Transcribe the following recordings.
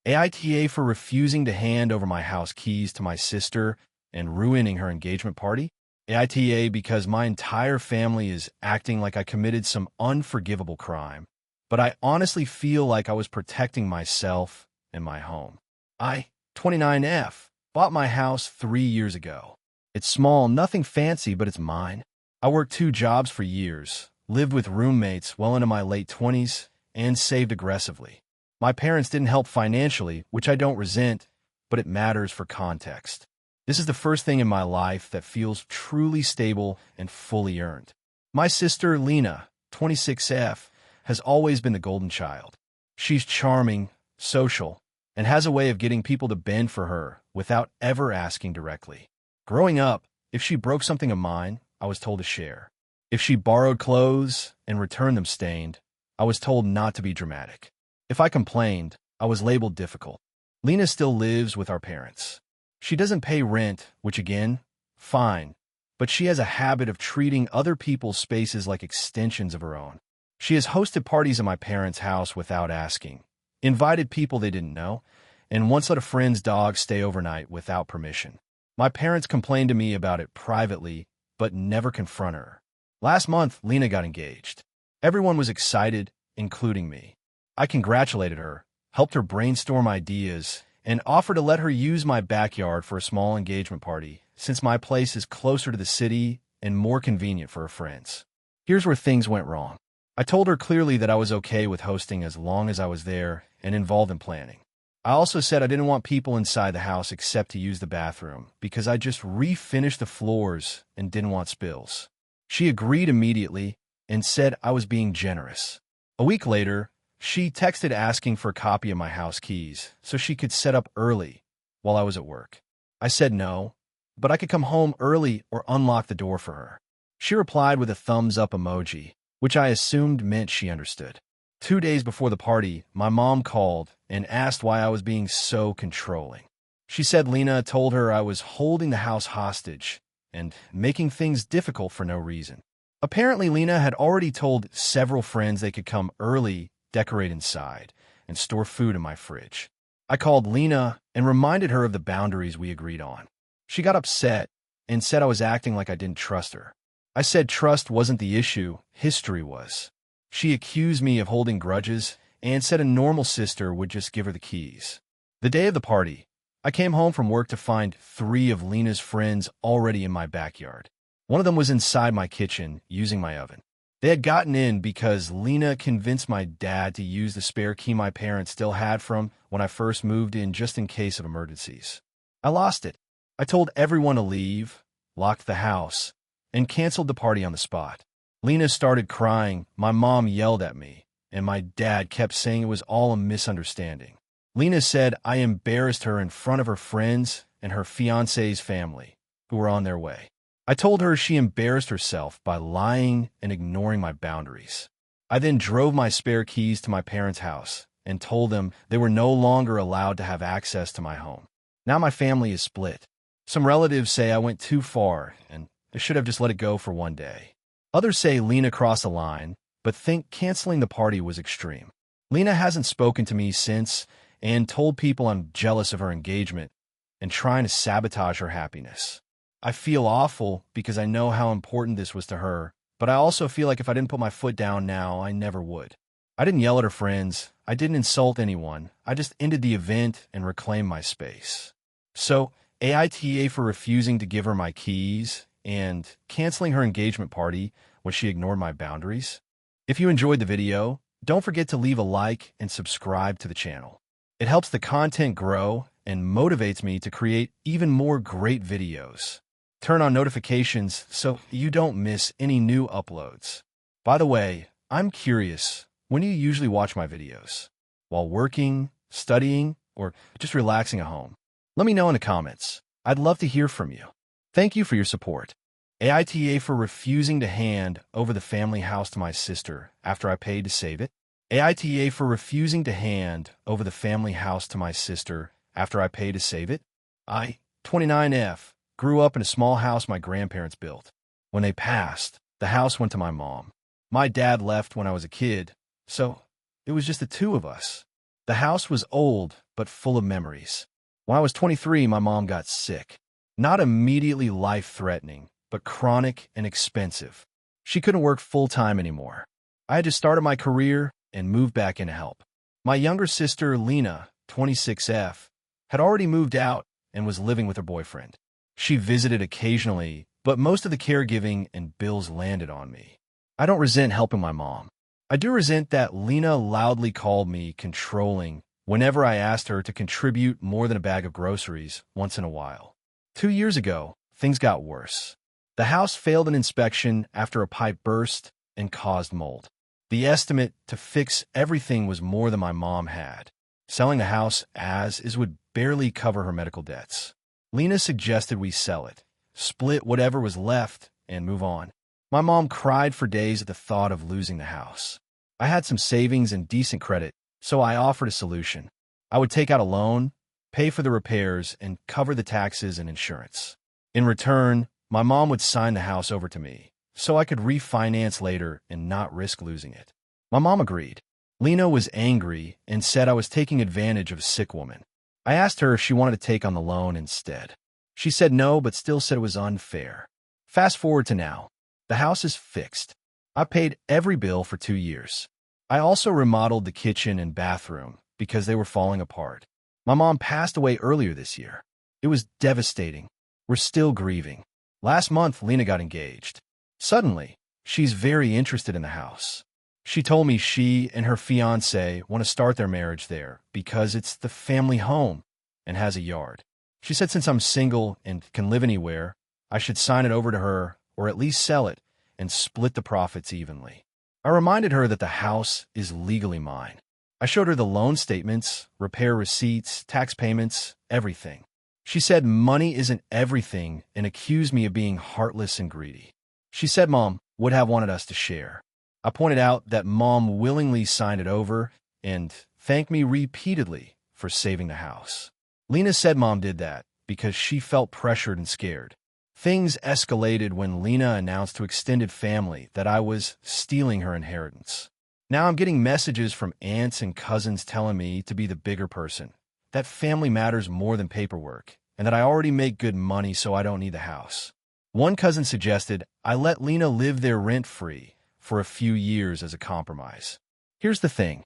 AITA for refusing to hand over my house keys to my sister and ruining her engagement party. AITA because my entire family is acting like I committed some unforgivable crime, but I honestly feel like I was protecting myself and my home. I, 29F, bought my house 3 years ago. It's small, nothing fancy, but it's mine. I worked 2 jobs for years, lived with roommates well into my late 20s, and saved aggressively. My parents didn't help financially, which I don't resent, but it matters for context. This is the first thing in my life that feels truly stable and fully earned. My sister, Lena, 26F, has always been the golden child. She's charming, social, and has a way of getting people to bend for her without ever asking directly. Growing up, if she broke something of mine, I was told to share. If she borrowed clothes and returned them stained, I was told not to be dramatic. If I complained, I was labeled difficult. Lena still lives with our parents. She doesn't pay rent, which again, fine, but she has a habit of treating other people's spaces like extensions of her own. She has hosted parties at my parents' house without asking, invited people they didn't know, and once let a friend's dog stay overnight without permission. My parents complained to me about it privately, but never confront her. Last month, Lena got engaged. Everyone was excited, including me. I congratulated her, helped her brainstorm ideas, and offered to let her use my backyard for a small engagement party, since my place is closer to the city and more convenient for her friends. Here's where things went wrong. I told her clearly that I was okay with hosting as long as I was there and involved in planning. I also said I didn't want people inside the house except to use the bathroom, because I just refinished the floors and didn't want spills. She agreed immediately and said I was being generous. A week later, she texted asking for a copy of my house keys so she could set up early while I was at work. I said no, but I could come home early or unlock the door for her. She replied with a thumbs up emoji, which I assumed meant she understood. 2 days before the party, my mom called and asked why I was being so controlling. She said Lena told her I was holding the house hostage and making things difficult for no reason. Apparently, Lena had already told several friends they could come early, decorate inside, and store food in my fridge. I called Lena and reminded her of the boundaries we agreed on. She got upset and said I was acting like I didn't trust her. I said trust wasn't the issue, history was. She accused me of holding grudges and said a normal sister would just give her the keys. The day of the party, I came home from work to find 3 of Lena's friends already in my backyard. One of them was inside my kitchen using my oven. They had gotten in because Lena convinced my dad to use the spare key my parents still had from when I first moved in just in case of emergencies. I lost it. I told everyone to leave, locked the house, and canceled the party on the spot. Lena started crying, my mom yelled at me, and my dad kept saying it was all a misunderstanding. Lena said I embarrassed her in front of her friends and her fiancé's family, who were on their way. I told her she embarrassed herself by lying and ignoring my boundaries. I then drove my spare keys to my parents' house and told them they were no longer allowed to have access to my home. Now my family is split. Some relatives say I went too far and I should have just let it go for one day. Others say Lena crossed the line, but think canceling the party was extreme. Lena hasn't spoken to me since and told people I'm jealous of her engagement and trying to sabotage her happiness. I feel awful because I know how important this was to her, but I also feel like if I didn't put my foot down now, I never would. I didn't yell at her friends. I didn't insult anyone. I just ended the event and reclaimed my space. So, AITA for refusing to give her my keys and canceling her engagement party when she ignored my boundaries. If you enjoyed the video, don't forget to leave a like and subscribe to the channel. It helps the content grow and motivates me to create even more great videos. Turn on notifications so you don't miss any new uploads. By the way, I'm curious, when do you usually watch my videos? While working, studying, or just relaxing at home? Let me know in the comments. I'd love to hear from you. Thank you for your support. AITA for refusing to hand over the family house to my sister after I paid to save it. AITA for refusing to hand over the family house to my sister after I paid to save it. I, 29F, grew up in a small house my grandparents built. When they passed, the house went to my mom. My dad left when I was a kid, so it was just the 2 of us. The house was old, but full of memories. When I was 23, my mom got sick. Not immediately life-threatening, but chronic and expensive. She couldn't work full-time anymore. I had to start my career and move back in to help. My younger sister, Lena, 26F, had already moved out and was living with her boyfriend. She visited occasionally, but most of the caregiving and bills landed on me. I don't resent helping my mom. I do resent that Lena loudly called me controlling whenever I asked her to contribute more than a bag of groceries once in a while. 2 years ago, things got worse. The house failed an inspection after a pipe burst and caused mold. The estimate to fix everything was more than my mom had. Selling the house as is would barely cover her medical debts. Lena suggested we sell it, split whatever was left, and move on. My mom cried for days at the thought of losing the house. I had some savings and decent credit, so I offered a solution. I would take out a loan, pay for the repairs, and cover the taxes and insurance. In return, my mom would sign the house over to me, so I could refinance later and not risk losing it. My mom agreed. Lena was angry and said I was taking advantage of a sick woman. I asked her if she wanted to take on the loan instead. She said no, but still said it was unfair. Fast forward to now. The house is fixed. I paid every bill for 2 years. I also remodeled the kitchen and bathroom because they were falling apart. My mom passed away earlier this year. It was devastating. We're still grieving. Last month, Lena got engaged. Suddenly, she's very interested in the house. She told me she and her fiancé want to start their marriage there because it's the family home and has a yard. She said since I'm single and can live anywhere, I should sign it over to her or at least sell it and split the profits evenly. I reminded her that the house is legally mine. I showed her the loan statements, repair receipts, tax payments, everything. She said money isn't everything and accused me of being heartless and greedy. She said Mom would have wanted us to share. I pointed out that Mom willingly signed it over and thanked me repeatedly for saving the house. Lena said Mom did that because she felt pressured and scared. Things escalated when Lena announced to extended family that I was stealing her inheritance. Now I'm getting messages from aunts and cousins telling me to be the bigger person, that family matters more than paperwork, and that I already make good money so I don't need the house. One cousin suggested I let Lena live there rent-free for a few years as a compromise. Here's the thing.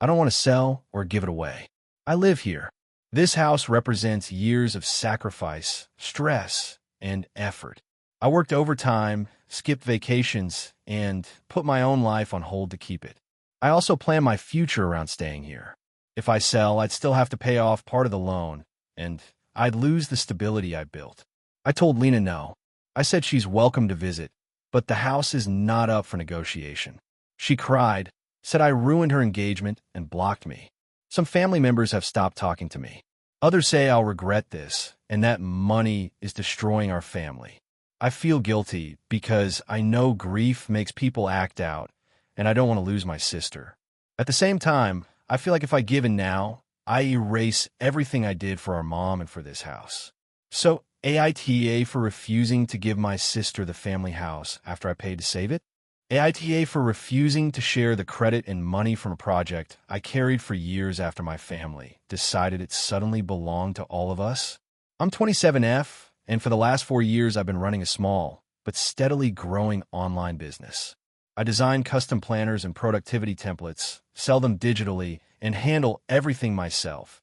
I don't want to sell or give it away. I live here. This house represents years of sacrifice, stress, and effort. I worked overtime, skipped vacations, and put my own life on hold to keep it. I also plan my future around staying here. If I sell, I'd still have to pay off part of the loan, and I'd lose the stability I built. I told Lena no. I said she's welcome to visit, but the house is not up for negotiation. She cried, said I ruined her engagement, and blocked me. Some family members have stopped talking to me. Others say I'll regret this, and that money is destroying our family. I feel guilty because I know grief makes people act out, and I don't want to lose my sister. At the same time, I feel like if I give in now, I erase everything I did for our mom and for this house. So, AITA for refusing to give my sister the family house after I paid to save it? AITA for refusing to share the credit and money from a project I carried for years after my family decided it suddenly belonged to all of us? I'm 27F, and for the last 4 years I've been running a small, but steadily growing online business. I design custom planners and productivity templates, sell them digitally, and handle everything myself.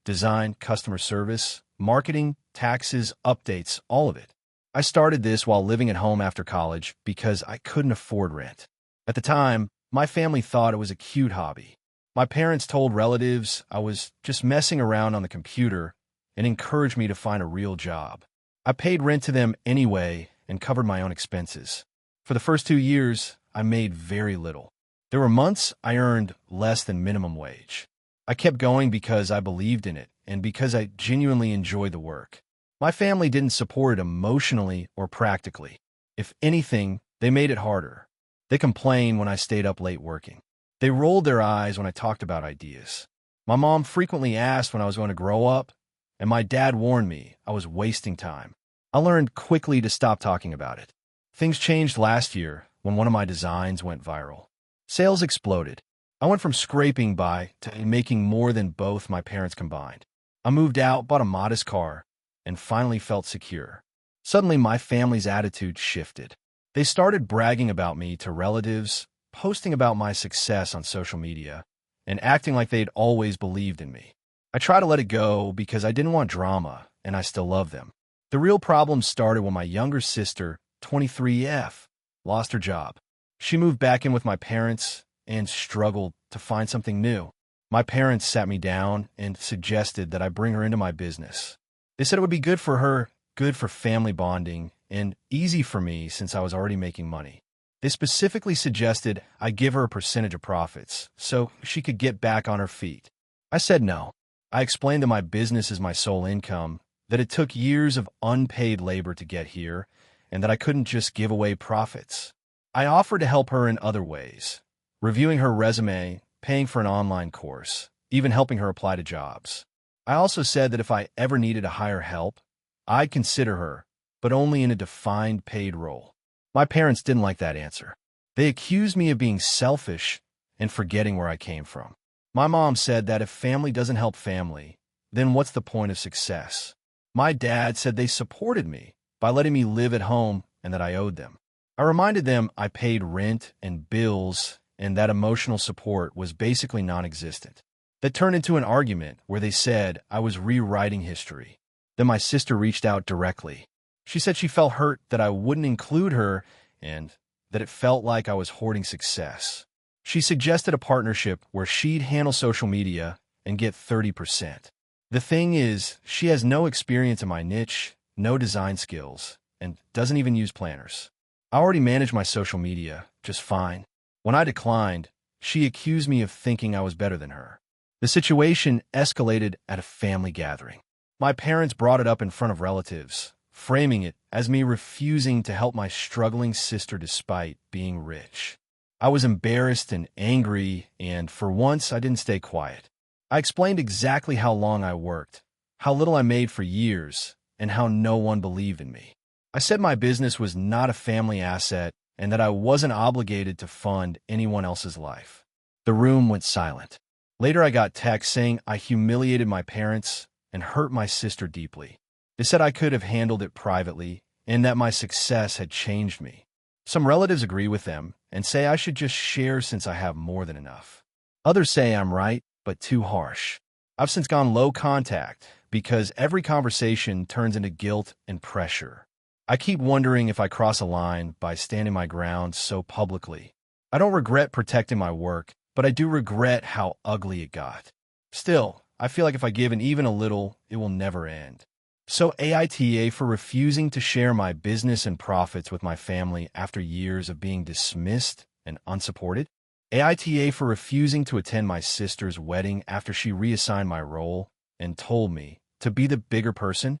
Design, customer service, marketing, taxes, updates, all of it. I started this while living at home after college because I couldn't afford rent. At the time, my family thought it was a cute hobby. My parents told relatives I was just messing around on the computer and encouraged me to find a real job. I paid rent to them anyway and covered my own expenses. For the first 2 years, I made very little. There were months I earned less than minimum wage. I kept going because I believed in it and because I genuinely enjoyed the work. My family didn't support it emotionally or practically. If anything, they made it harder. They complained when I stayed up late working. They rolled their eyes when I talked about ideas. My mom frequently asked when I was going to grow up, and my dad warned me I was wasting time. I learned quickly to stop talking about it. Things changed last year when one of my designs went viral. Sales exploded. I went from scraping by to making more than both my parents combined. I moved out, bought a modest car, and finally felt secure. Suddenly, my family's attitude shifted. They started bragging about me to relatives, posting about my success on social media, and acting like they'd always believed in me. I tried to let it go because I didn't want drama, and I still love them. The real problem started when my younger sister, 23F, lost her job. She moved back in with my parents and struggled to find something new. My parents sat me down and suggested that I bring her into my business. They said it would be good for her, good for family bonding, and easy for me since I was already making money. They specifically suggested I give her a percentage of profits so she could get back on her feet. I said no. I explained that my business is my sole income, that it took years of unpaid labor to get here, and that I couldn't just give away profits. I offered to help her in other ways, reviewing her resume, paying for an online course, even helping her apply to jobs. I also said that if I ever needed to hire help, I'd consider her, but only in a defined paid role. My parents didn't like that answer. They accused me of being selfish and forgetting where I came from. My mom said that if family doesn't help family, then what's the point of success? My dad said they supported me by letting me live at home and that I owed them. I reminded them I paid rent and bills and that emotional support was basically non-existent. That turned into an argument where they said I was rewriting history. Then my sister reached out directly. She said she felt hurt that I wouldn't include her and that it felt like I was hoarding success. She suggested a partnership where she'd handle social media and get 30%. The thing is, she has no experience in my niche, no design skills, and doesn't even use planners. I already manage my social media just fine. When I declined, she accused me of thinking I was better than her. The situation escalated at a family gathering. My parents brought it up in front of relatives, framing it as me refusing to help my struggling sister despite being rich. I was embarrassed and angry, and for once I didn't stay quiet. I explained exactly how long I worked, how little I made for years, and how no one believed in me. I said my business was not a family asset and that I wasn't obligated to fund anyone else's life. The room went silent. Later I got texts saying I humiliated my parents and hurt my sister deeply. They said I could have handled it privately and that my success had changed me. Some relatives agree with them and say I should just share since I have more than enough. Others say I'm right, but too harsh. I've since gone low contact because every conversation turns into guilt and pressure. I keep wondering if I cross a line by standing my ground so publicly. I don't regret protecting my work, but I do regret how ugly it got. Still, I feel like if I give in even a little, it will never end. So AITA for refusing to share my business and profits with my family after years of being dismissed and unsupported. AITA for refusing to attend my sister's wedding after she reassigned my role and told me to be the bigger person.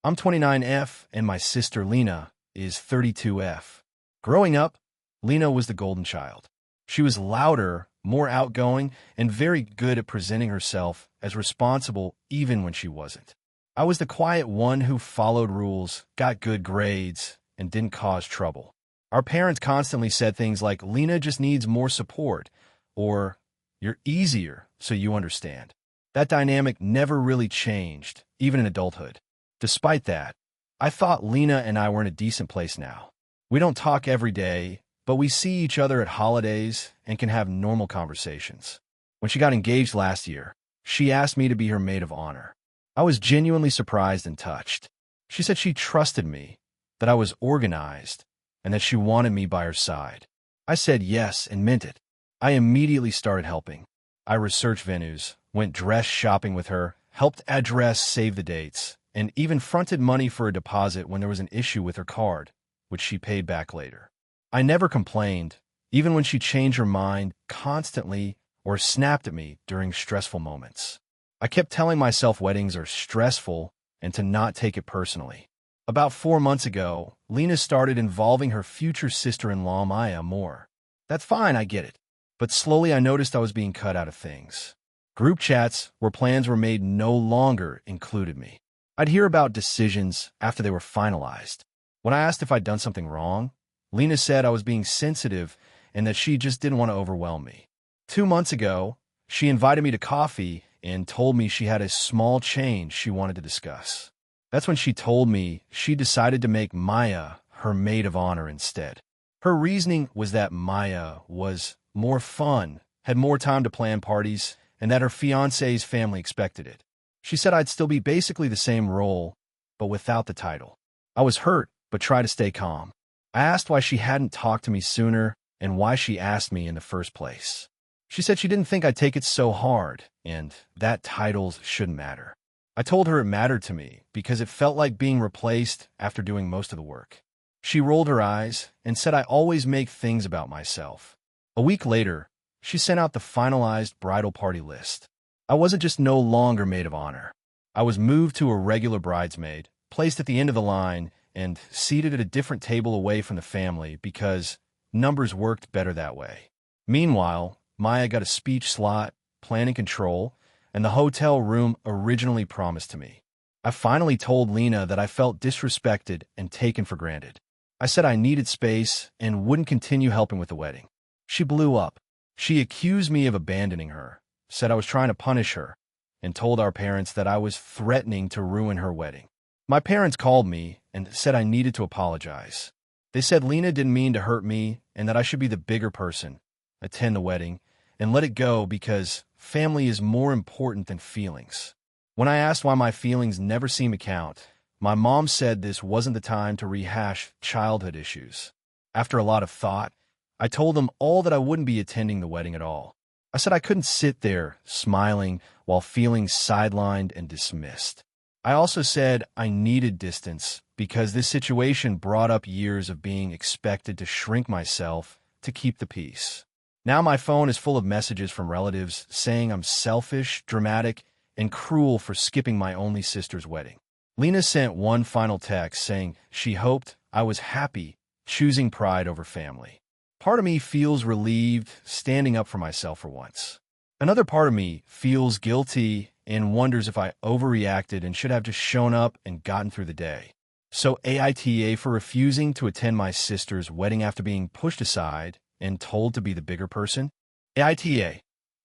I'm 29F and my sister Lena is 32F. Growing up, Lena was the golden child. She was louder, more outgoing, and very good at presenting herself as responsible even when she wasn't. I was the quiet one who followed rules, got good grades, and didn't cause trouble. Our parents constantly said things like, Lena just needs more support, or you're easier so you understand. That dynamic never really changed, even in adulthood. Despite that, I thought Lena and I were in a decent place now. We don't talk every day, but we see each other at holidays and can have normal conversations. When she got engaged last year, she asked me to be her maid of honor. I was genuinely surprised and touched. She said she trusted me, that I was organized, and that she wanted me by her side. I said yes and meant it. I immediately started helping. I researched venues, went dress shopping with her, helped address save the dates, and even fronted money for a deposit when there was an issue with her card, which she paid back later. I never complained, even when she changed her mind constantly or snapped at me during stressful moments. I kept telling myself weddings are stressful and to not take it personally. About 4 months ago, Lena started involving her future sister-in-law Maya more. That's fine, I get it. But slowly I noticed I was being cut out of things. Group chats where plans were made no longer included me. I'd hear about decisions after they were finalized. When I asked if I'd done something wrong, Lena said I was being sensitive and that she just didn't want to overwhelm me. 2 months ago, she invited me to coffee and told me she had a small change she wanted to discuss. That's when she told me she decided to make Maya her maid of honor instead. Her reasoning was that Maya was more fun, had more time to plan parties, and that her fiancé's family expected it. She said I'd still be basically the same role, but without the title. I was hurt, but tried to stay calm. I asked why she hadn't talked to me sooner and why she asked me in the first place. She said she didn't think I'd take it so hard, and that titles shouldn't matter. I told her it mattered to me because it felt like being replaced after doing most of the work. She rolled her eyes and said I always make things about myself. A week later, she sent out the finalized bridal party list. I wasn't just no longer maid of honor. I was moved to a regular bridesmaid, placed at the end of the line, and seated at a different table away from the family because numbers worked better that way. Meanwhile, Maya got a speech slot, planning control, and the hotel room originally promised to me. I finally told Lena that I felt disrespected and taken for granted. I said I needed space and wouldn't continue helping with the wedding. She blew up. She accused me of abandoning her, said I was trying to punish her, and told our parents that I was threatening to ruin her wedding. My parents called me and said I needed to apologize. They said Lena didn't mean to hurt me and that I should be the bigger person, attend the wedding, and let it go because family is more important than feelings. When I asked why my feelings never seem to count, my mom said this wasn't the time to rehash childhood issues. After a lot of thought, I told them all that I wouldn't be attending the wedding at all. I said I couldn't sit there smiling while feeling sidelined and dismissed. I also said I needed distance because this situation brought up years of being expected to shrink myself to keep the peace. Now my phone is full of messages from relatives saying I'm selfish, dramatic, and cruel for skipping my only sister's wedding. Lena sent one final text saying she hoped I was happy choosing pride over family. Part of me feels relieved standing up for myself for once. Another part of me feels guilty and wonders if I overreacted and should have just shown up and gotten through the day. So AITA for refusing to attend my sister's wedding after being pushed aside and told to be the bigger person. AITA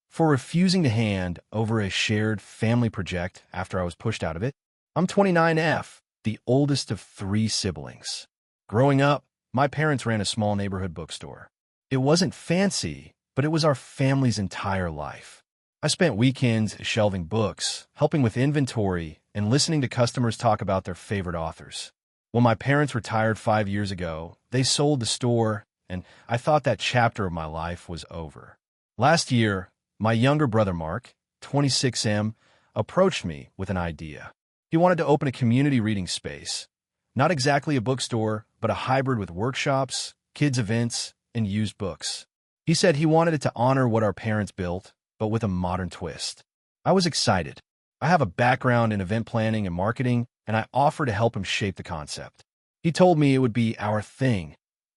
for refusing to hand over a shared family project after I was pushed out of it. I'm 29F, the oldest of 3 siblings. Growing up, my parents ran a small neighborhood bookstore. It wasn't fancy, but it was our family's entire life. I spent weekends shelving books, helping with inventory, and listening to customers talk about their favorite authors. When my parents retired 5 years ago, they sold the store, and I thought that chapter of my life was over. Last year, my younger brother Mark, 26M, approached me with an idea. He wanted to open a community reading space. Not exactly a bookstore, but a hybrid with workshops, kids' events, and used books. He said he wanted it to honor what our parents built, but with a modern twist. I was excited. I have a background in event planning and marketing, and I offered to help him shape the concept. He told me it would be our thing,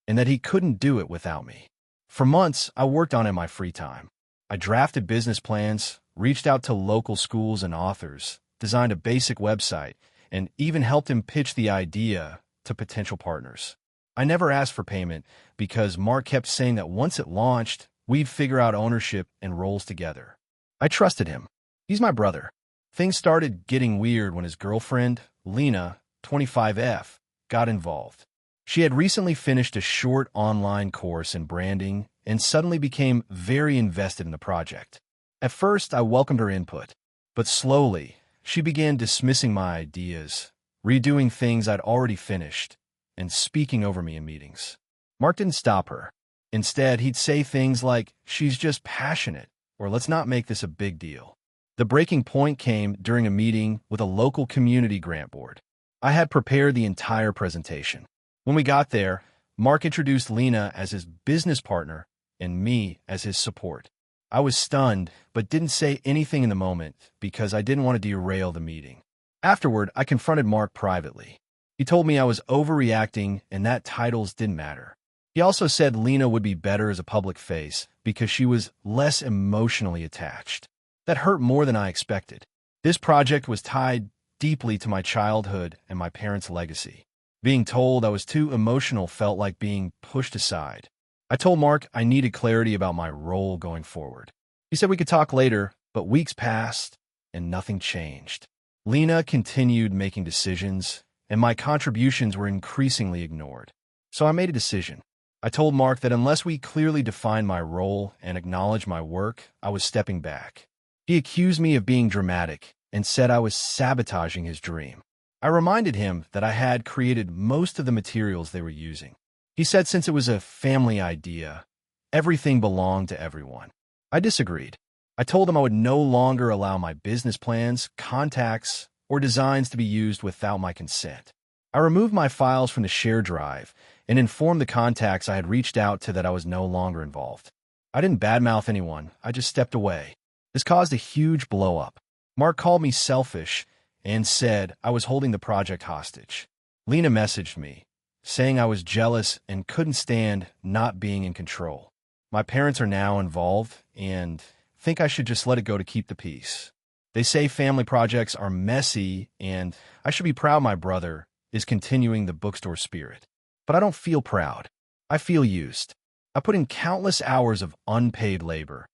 and that he couldn't do it without me. For months, I worked on it in my free time. I drafted business plans, reached out to local schools and authors, designed a basic website, and even helped him pitch the idea to potential partners. I never asked for payment because Mark kept saying that once it launched, we'd figure out ownership and roles together. I trusted him. He's my brother. Things started getting weird when his girlfriend, Lena, 25F, got involved. She had recently finished a short online course in branding and suddenly became very invested in the project. At first, I welcomed her input, but slowly, she began dismissing my ideas, redoing things I'd already finished, and speaking over me in meetings. Mark didn't stop her. Instead, he'd say things like, "She's just passionate," or "Let's not make this a big deal." The breaking point came during a meeting with a local community grant board. I had prepared the entire presentation. When we got there, Mark introduced Lena as his business partner and me as his support. I was stunned, but didn't say anything in the moment because I didn't want to derail the meeting. Afterward, I confronted Mark privately. He told me I was overreacting and that titles didn't matter. He also said Lena would be better as a public face because she was less emotionally attached. That hurt more than I expected. This project was tied deeply to my childhood and my parents' legacy. Being told I was too emotional felt like being pushed aside. I told Mark I needed clarity about my role going forward. He said we could talk later, but weeks passed and nothing changed. Lena continued making decisions, and my contributions were increasingly ignored. So I made a decision. I told Mark that unless we clearly defined my role and acknowledged my work, I was stepping back. He accused me of being dramatic and said I was sabotaging his dream. I reminded him that I had created most of the materials they were using. He said since it was a family idea, everything belonged to everyone. I disagreed. I told him I would no longer allow my business plans, contacts, or designs to be used without my consent. I removed my files from the share drive and informed the contacts I had reached out to that I was no longer involved. I didn't badmouth anyone, I just stepped away. This caused a huge blow-up. Mark called me selfish and said I was holding the project hostage. Lena messaged me, saying I was jealous and couldn't stand not being in control. My parents are now involved and think I should just let it go to keep the peace. They say family projects are messy and I should be proud my brother is continuing the bookstore spirit. But I don't feel proud. I feel used. I put in countless hours of unpaid labor,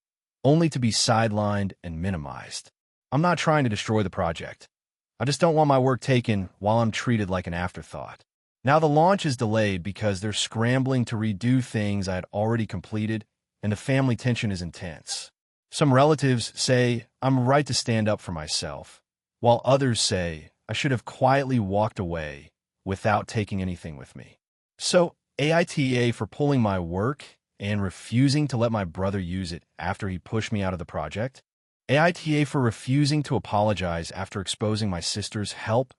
only to be sidelined and minimized. I'm not trying to destroy the project. I just don't want my work taken while I'm treated like an afterthought. Now the launch is delayed because they're scrambling to redo things I had already completed, and the family tension is intense. Some relatives say I'm right to stand up for myself, while others say I should have quietly walked away without taking anything with me. So, AITA for pulling my work and refusing to let my brother use it after he pushed me out of the project. AITA for refusing to apologize after exposing my sister's help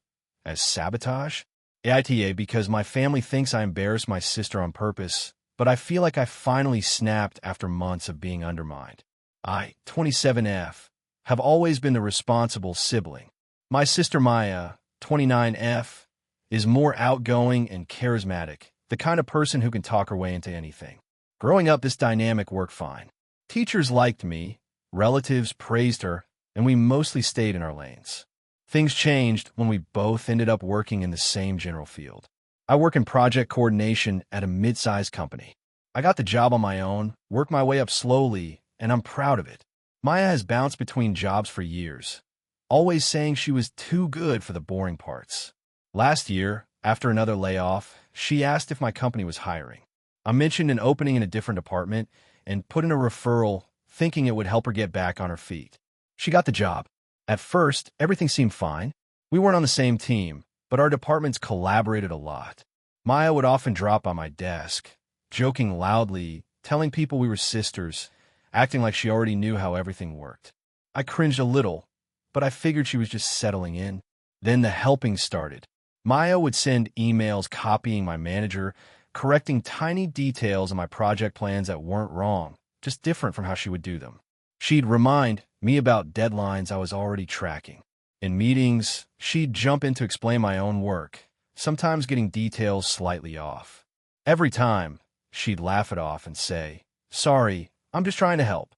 as sabotage. AITA because my family thinks I embarrassed my sister on purpose, but I feel like I finally snapped after months of being undermined. I, 27F, have always been the responsible sibling. My sister Maya, 29F, is more outgoing and charismatic, the kind of person who can talk her way into anything. Growing up, this dynamic worked fine. Teachers liked me, relatives praised her, and we mostly stayed in our lanes. Things changed when we both ended up working in the same general field. I work in project coordination at a mid-sized company. I got the job on my own, worked my way up slowly, and I'm proud of it. Maya has bounced between jobs for years, always saying she was too good for the boring parts. Last year, after another layoff, she asked if my company was hiring. I mentioned an opening in a different department and put in a referral, thinking it would help her get back on her feet. She got the job. At first, everything seemed fine. We weren't on the same team, but our departments collaborated a lot. Maya would often drop by my desk, joking loudly, telling people we were sisters, acting like she already knew how everything worked. I cringed a little, but I figured she was just settling in. Then the helping started. Maya would send emails copying my manager, correcting tiny details in my project plans that weren't wrong, just different from how she would do them. She'd remind me about deadlines I was already tracking. In meetings, she'd jump in to explain my own work, sometimes getting details slightly off. Every time, she'd laugh it off and say, "Sorry, I'm just trying to help."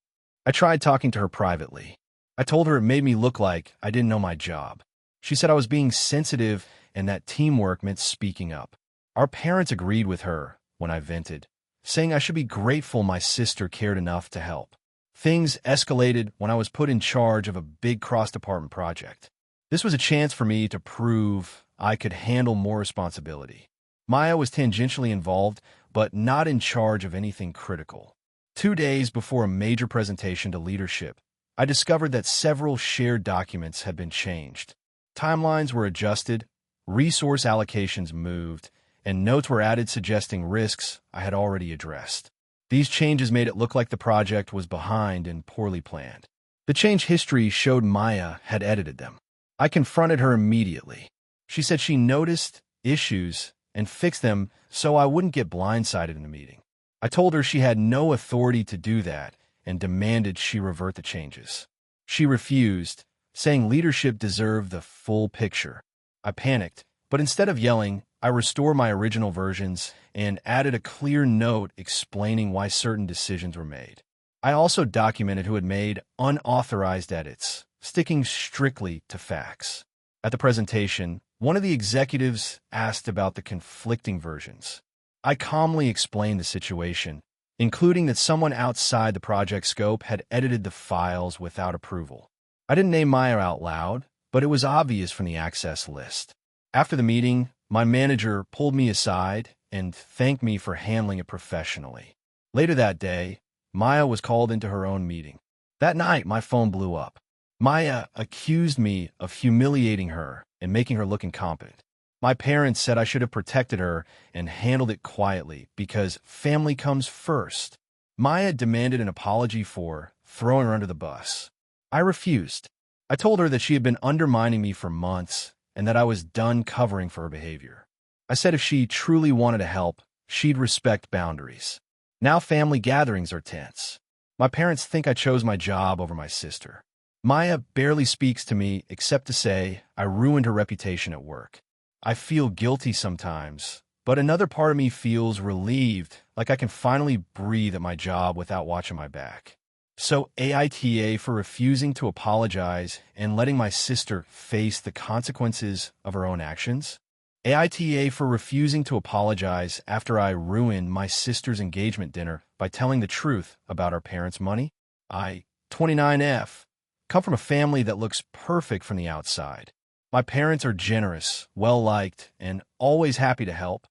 I tried talking to her privately. I told her it made me look like I didn't know my job. She said I was being sensitive and that teamwork meant speaking up. Our parents agreed with her when I vented, saying I should be grateful my sister cared enough to help. Things escalated when I was put in charge of a big cross-department project. This was a chance for me to prove I could handle more responsibility. Maya was tangentially involved, but not in charge of anything critical. 2 days before a major presentation to leadership, I discovered that several shared documents had been changed. Timelines were adjusted, resource allocations moved, and notes were added suggesting risks I had already addressed. These changes made it look like the project was behind and poorly planned. The change history showed Maya had edited them. I confronted her immediately. She said she noticed issues and fixed them so I wouldn't get blindsided in the meeting. I told her she had no authority to do that and demanded she revert the changes. She refused, saying leadership deserved the full picture. I panicked, but instead of yelling, I restored my original versions and added a clear note explaining why certain decisions were made. I also documented who had made unauthorized edits, sticking strictly to facts. At the presentation, one of the executives asked about the conflicting versions. I calmly explained the situation, including that someone outside the project scope had edited the files without approval. I didn't name Maya out loud, but it was obvious from the access list. After the meeting, my manager pulled me aside and thanked me for handling it professionally. Later that day, Maya was called into her own meeting. That night, my phone blew up. Maya accused me of humiliating her and making her look incompetent. My parents said I should have protected her and handled it quietly because family comes first. Maya demanded an apology for throwing her under the bus. I refused. I told her that she had been undermining me for months and that I was done covering for her behavior. I said if she truly wanted to help, she'd respect boundaries. Now family gatherings are tense. My parents think I chose my job over my sister. Maya barely speaks to me except to say I ruined her reputation at work. I feel guilty sometimes, but another part of me feels relieved, like I can finally breathe at my job without watching my back. So AITA for refusing to apologize and letting my sister face the consequences of her own actions. AITA for refusing to apologize after I ruined my sister's engagement dinner by telling the truth about our parents' money. I, 29F, come from a family that looks perfect from the outside. My parents are generous, well-liked, and always happy to help,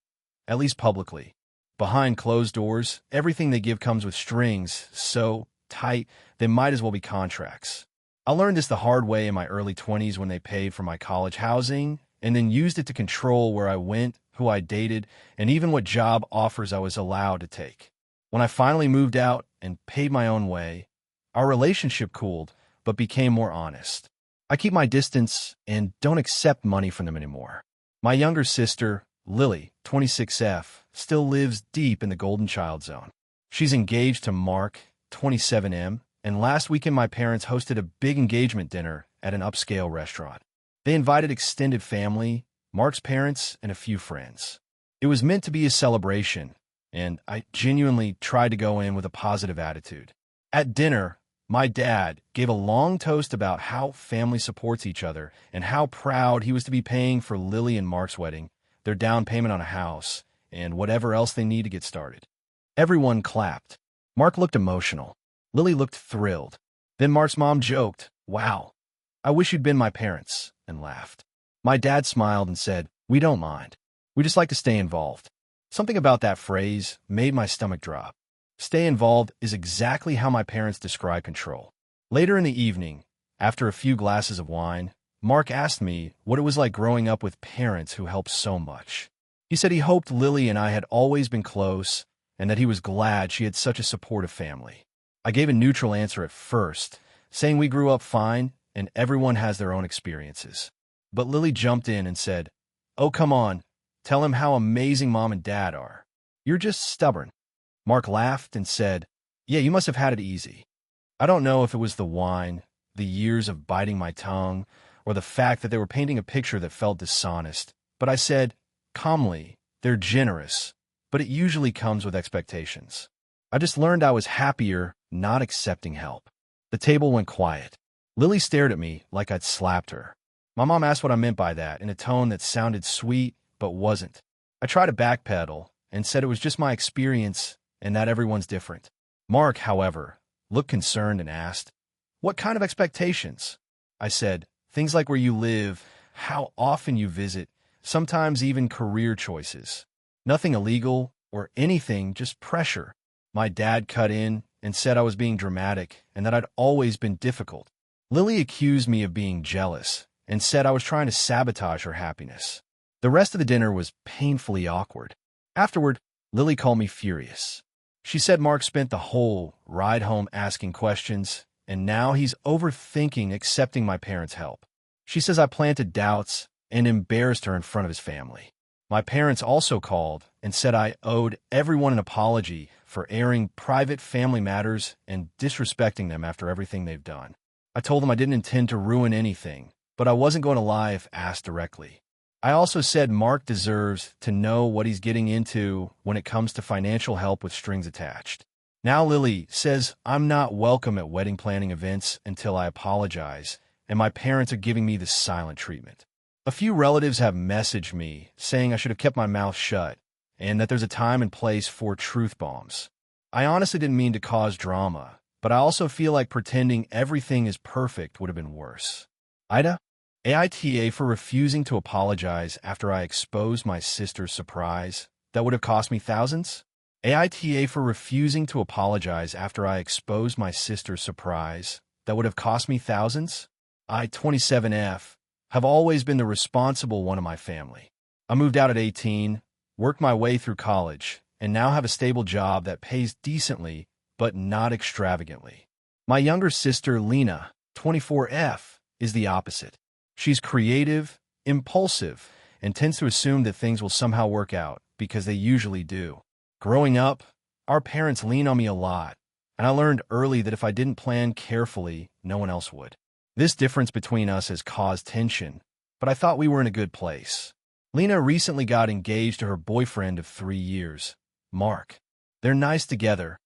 at least publicly. Behind closed doors, everything they give comes with strings so tight they might as well be contracts. I learned this the hard way in my early 20s when they paid for my college housing and then used it to control where I went, who I dated, and even what job offers I was allowed to take. When I finally moved out and paid my own way, our relationship cooled but became more honest. I keep my distance and don't accept money from them anymore. My younger sister, Lily, 26F, still lives deep in the golden child zone. She's engaged to Mark, 27M, and last weekend my parents hosted a big engagement dinner at an upscale restaurant. They invited extended family, Mark's parents, and a few friends. It was meant to be a celebration, and I genuinely tried to go in with a positive attitude. At dinner, my dad gave a long toast about how family supports each other and how proud he was to be paying for Lily and Mark's wedding, their down payment on a house, and whatever else they need to get started. Everyone clapped. Mark looked emotional. Lily looked thrilled. Then Mark's mom joked, "Wow, I wish you'd been my parents," and laughed. My dad smiled and said, "We don't mind. We just like to stay involved." Something about that phrase made my stomach drop. Stay involved is exactly how my parents describe control. Later in the evening, after a few glasses of wine, Mark asked me what it was like growing up with parents who helped so much. He said he hoped Lily and I had always been close and that he was glad she had such a supportive family. I gave a neutral answer at first, saying we grew up fine and everyone has their own experiences. But Lily jumped in and said, "Oh, come on, tell him how amazing mom and dad are. You're just stubborn." Mark laughed and said, "Yeah, you must have had it easy." I don't know if it was the wine, the years of biting my tongue, or the fact that they were painting a picture that felt dishonest, but I said, calmly, "They're generous, but it usually comes with expectations." I just learned I was happier not accepting help. The table went quiet. Lily stared at me like I'd slapped her. My mom asked what I meant by that in a tone that sounded sweet but wasn't. I tried to backpedal and said it was just my experience and that everyone's different. Mark, however, looked concerned and asked, "What kind of expectations?" I said, "Things like where you live, how often you visit, sometimes even career choices. Nothing illegal or anything, just pressure." My dad cut in and said I was being dramatic and that I'd always been difficult. Lily accused me of being jealous and said I was trying to sabotage her happiness. The rest of the dinner was painfully awkward. Afterward, Lily called me furious. She said Mark spent the whole ride home asking questions, and now he's overthinking accepting my parents' help. She says I planted doubts and embarrassed her in front of his family. My parents also called and said I owed everyone an apology for airing private family matters and disrespecting them after everything they've done. I told them I didn't intend to ruin anything, but I wasn't going to lie if asked directly. I also said Mark deserves to know what he's getting into when it comes to financial help with strings attached. Now Lily says I'm not welcome at wedding planning events until I apologize, and my parents are giving me the silent treatment. A few relatives have messaged me saying I should have kept my mouth shut and that there's a time and place for truth bombs. I honestly didn't mean to cause drama, but I also feel like pretending everything is perfect would have been worse. AITA? AITA for refusing to apologize after I exposed my sister's surprise. That would have cost me thousands? AITA for refusing to apologize after I exposed my sister's surprise. That would have cost me thousands? I, 27F, have always been the responsible one of my family. I moved out at 18, worked my way through college, and now have a stable job that pays decently, but not extravagantly. My younger sister, Lena, 24F, is the opposite. She's creative, impulsive, and tends to assume that things will somehow work out, because they usually do. Growing up, our parents leaned on me a lot, and I learned early that if I didn't plan carefully, no one else would. This difference between us has caused tension, but I thought we were in a good place. Lena recently got engaged to her boyfriend of 3 years, Mark. They're nice together.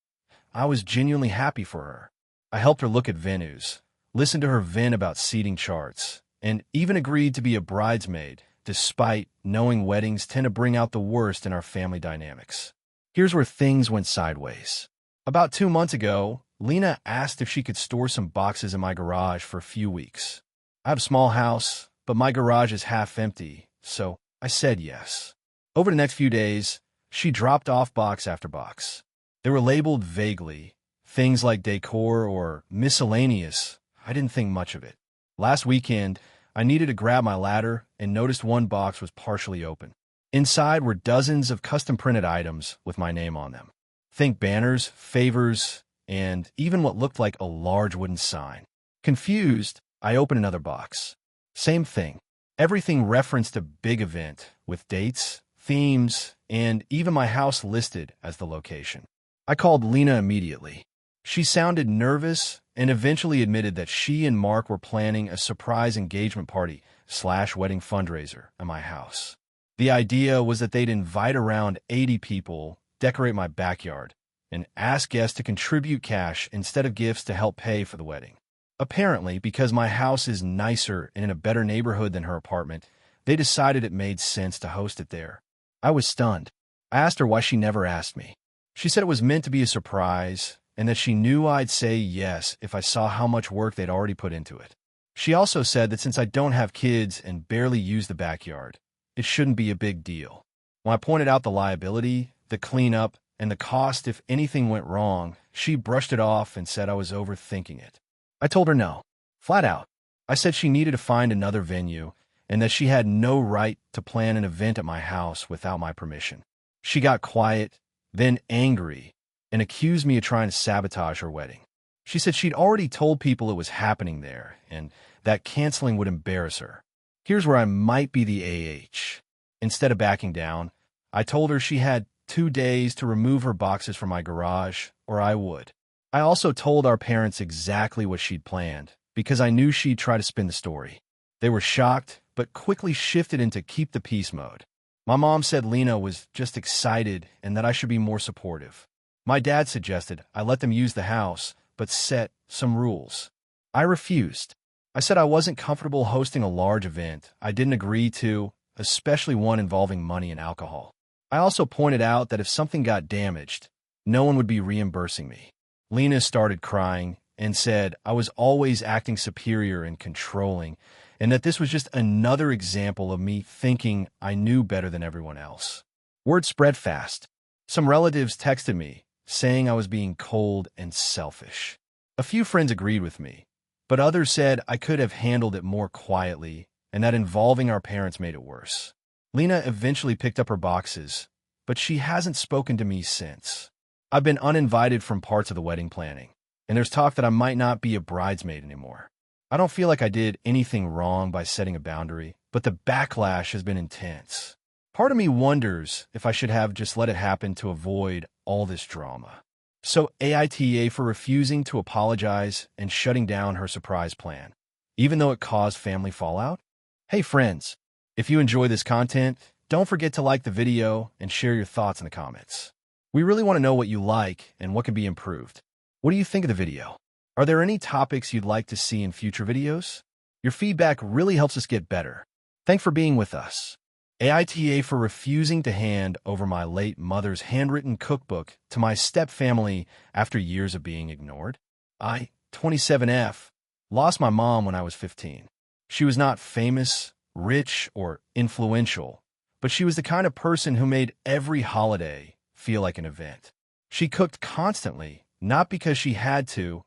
I was genuinely happy for her. I helped her look at venues, listened to her vent about seating charts, and even agreed to be a bridesmaid, despite knowing weddings tend to bring out the worst in our family dynamics. Here's where things went sideways. About 2 months ago, Lena asked if she could store some boxes in my garage for a few weeks. I have a small house, but my garage is half empty, so I said yes. Over the next few days, she dropped off box after box. They were labeled vaguely, things like decor or miscellaneous. I didn't think much of it. Last weekend, I needed to grab my ladder and noticed one box was partially open. Inside were dozens of custom-printed items with my name on them. Think banners, favors, and even what looked like a large wooden sign. Confused, I opened another box. Same thing. Everything referenced a big event, with dates, themes, and even my house listed as the location. I called Lena immediately. She sounded nervous and eventually admitted that she and Mark were planning a surprise engagement party/wedding fundraiser at my house. The idea was that they'd invite around 80 people, decorate my backyard, and ask guests to contribute cash instead of gifts to help pay for the wedding. Apparently, because my house is nicer and in a better neighborhood than her apartment, they decided it made sense to host it there. I was stunned. I asked her why she never asked me. She said it was meant to be a surprise and that she knew I'd say yes if I saw how much work they'd already put into it. She also said that since I don't have kids and barely use the backyard, it shouldn't be a big deal. When I pointed out the liability, the cleanup, and the cost if anything went wrong, she brushed it off and said I was overthinking it. I told her no, flat out. I said she needed to find another venue and that she had no right to plan an event at my house without my permission. She got quiet, then angry, and accused me of trying to sabotage her wedding. She said she'd already told people it was happening there and that canceling would embarrass her. Here's where I might be the AH. Instead of backing down, I told her she had 2 days to remove her boxes from my garage, or I would. I also told our parents exactly what she'd planned, because I knew she'd try to spin the story. They were shocked, but quickly shifted into keep the peace mode. My mom said Lena was just excited and that I should be more supportive. My dad suggested I let them use the house, but set some rules. I refused. I said I wasn't comfortable hosting a large event I didn't agree to, especially one involving money and alcohol. I also pointed out that if something got damaged, no one would be reimbursing me. Lena started crying and said I was always acting superior and controlling, and that this was just another example of me thinking I knew better than everyone else. Word spread fast. Some relatives texted me, saying I was being cold and selfish. A few friends agreed with me, but others said I could have handled it more quietly and that involving our parents made it worse. Lena eventually picked up her boxes, but she hasn't spoken to me since. I've been uninvited from parts of the wedding planning, and there's talk that I might not be a bridesmaid anymore. I don't feel like I did anything wrong by setting a boundary, but the backlash has been intense. Part of me wonders if I should have just let it happen to avoid all this drama. So AITA for refusing to apologize and shutting down her surprise plan, even though it caused family fallout? Hey friends, if you enjoy this content, don't forget to like the video and share your thoughts in the comments. We really want to know what you like and what can be improved. What do you think of the video? Are there any topics you'd like to see in future videos? Your feedback really helps us get better. Thanks for being with us. AITA for refusing to hand over my late mother's handwritten cookbook to my stepfamily after years of being ignored. I, 27F, lost my mom when I was 15. She was not famous, rich, or influential, but she was the kind of person who made every holiday feel like an event. She cooked constantly, not because she had to,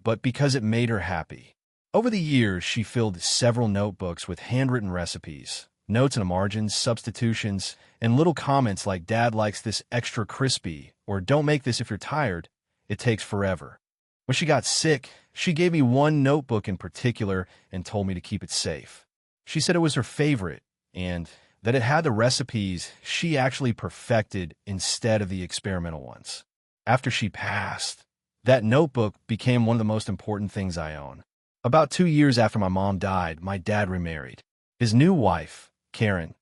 but because it made her happy. Over the years, she filled several notebooks with handwritten recipes, notes in the margins, substitutions, and little comments like "Dad likes this extra crispy," or "Don't make this if you're tired. It takes forever." When she got sick, she gave me one notebook in particular and told me to keep it safe. She said it was her favorite and that it had the recipes she actually perfected instead of the experimental ones. After she passed, that notebook became one of the most important things I own. About 2 years after my mom died, my dad remarried. His new wife, Karen,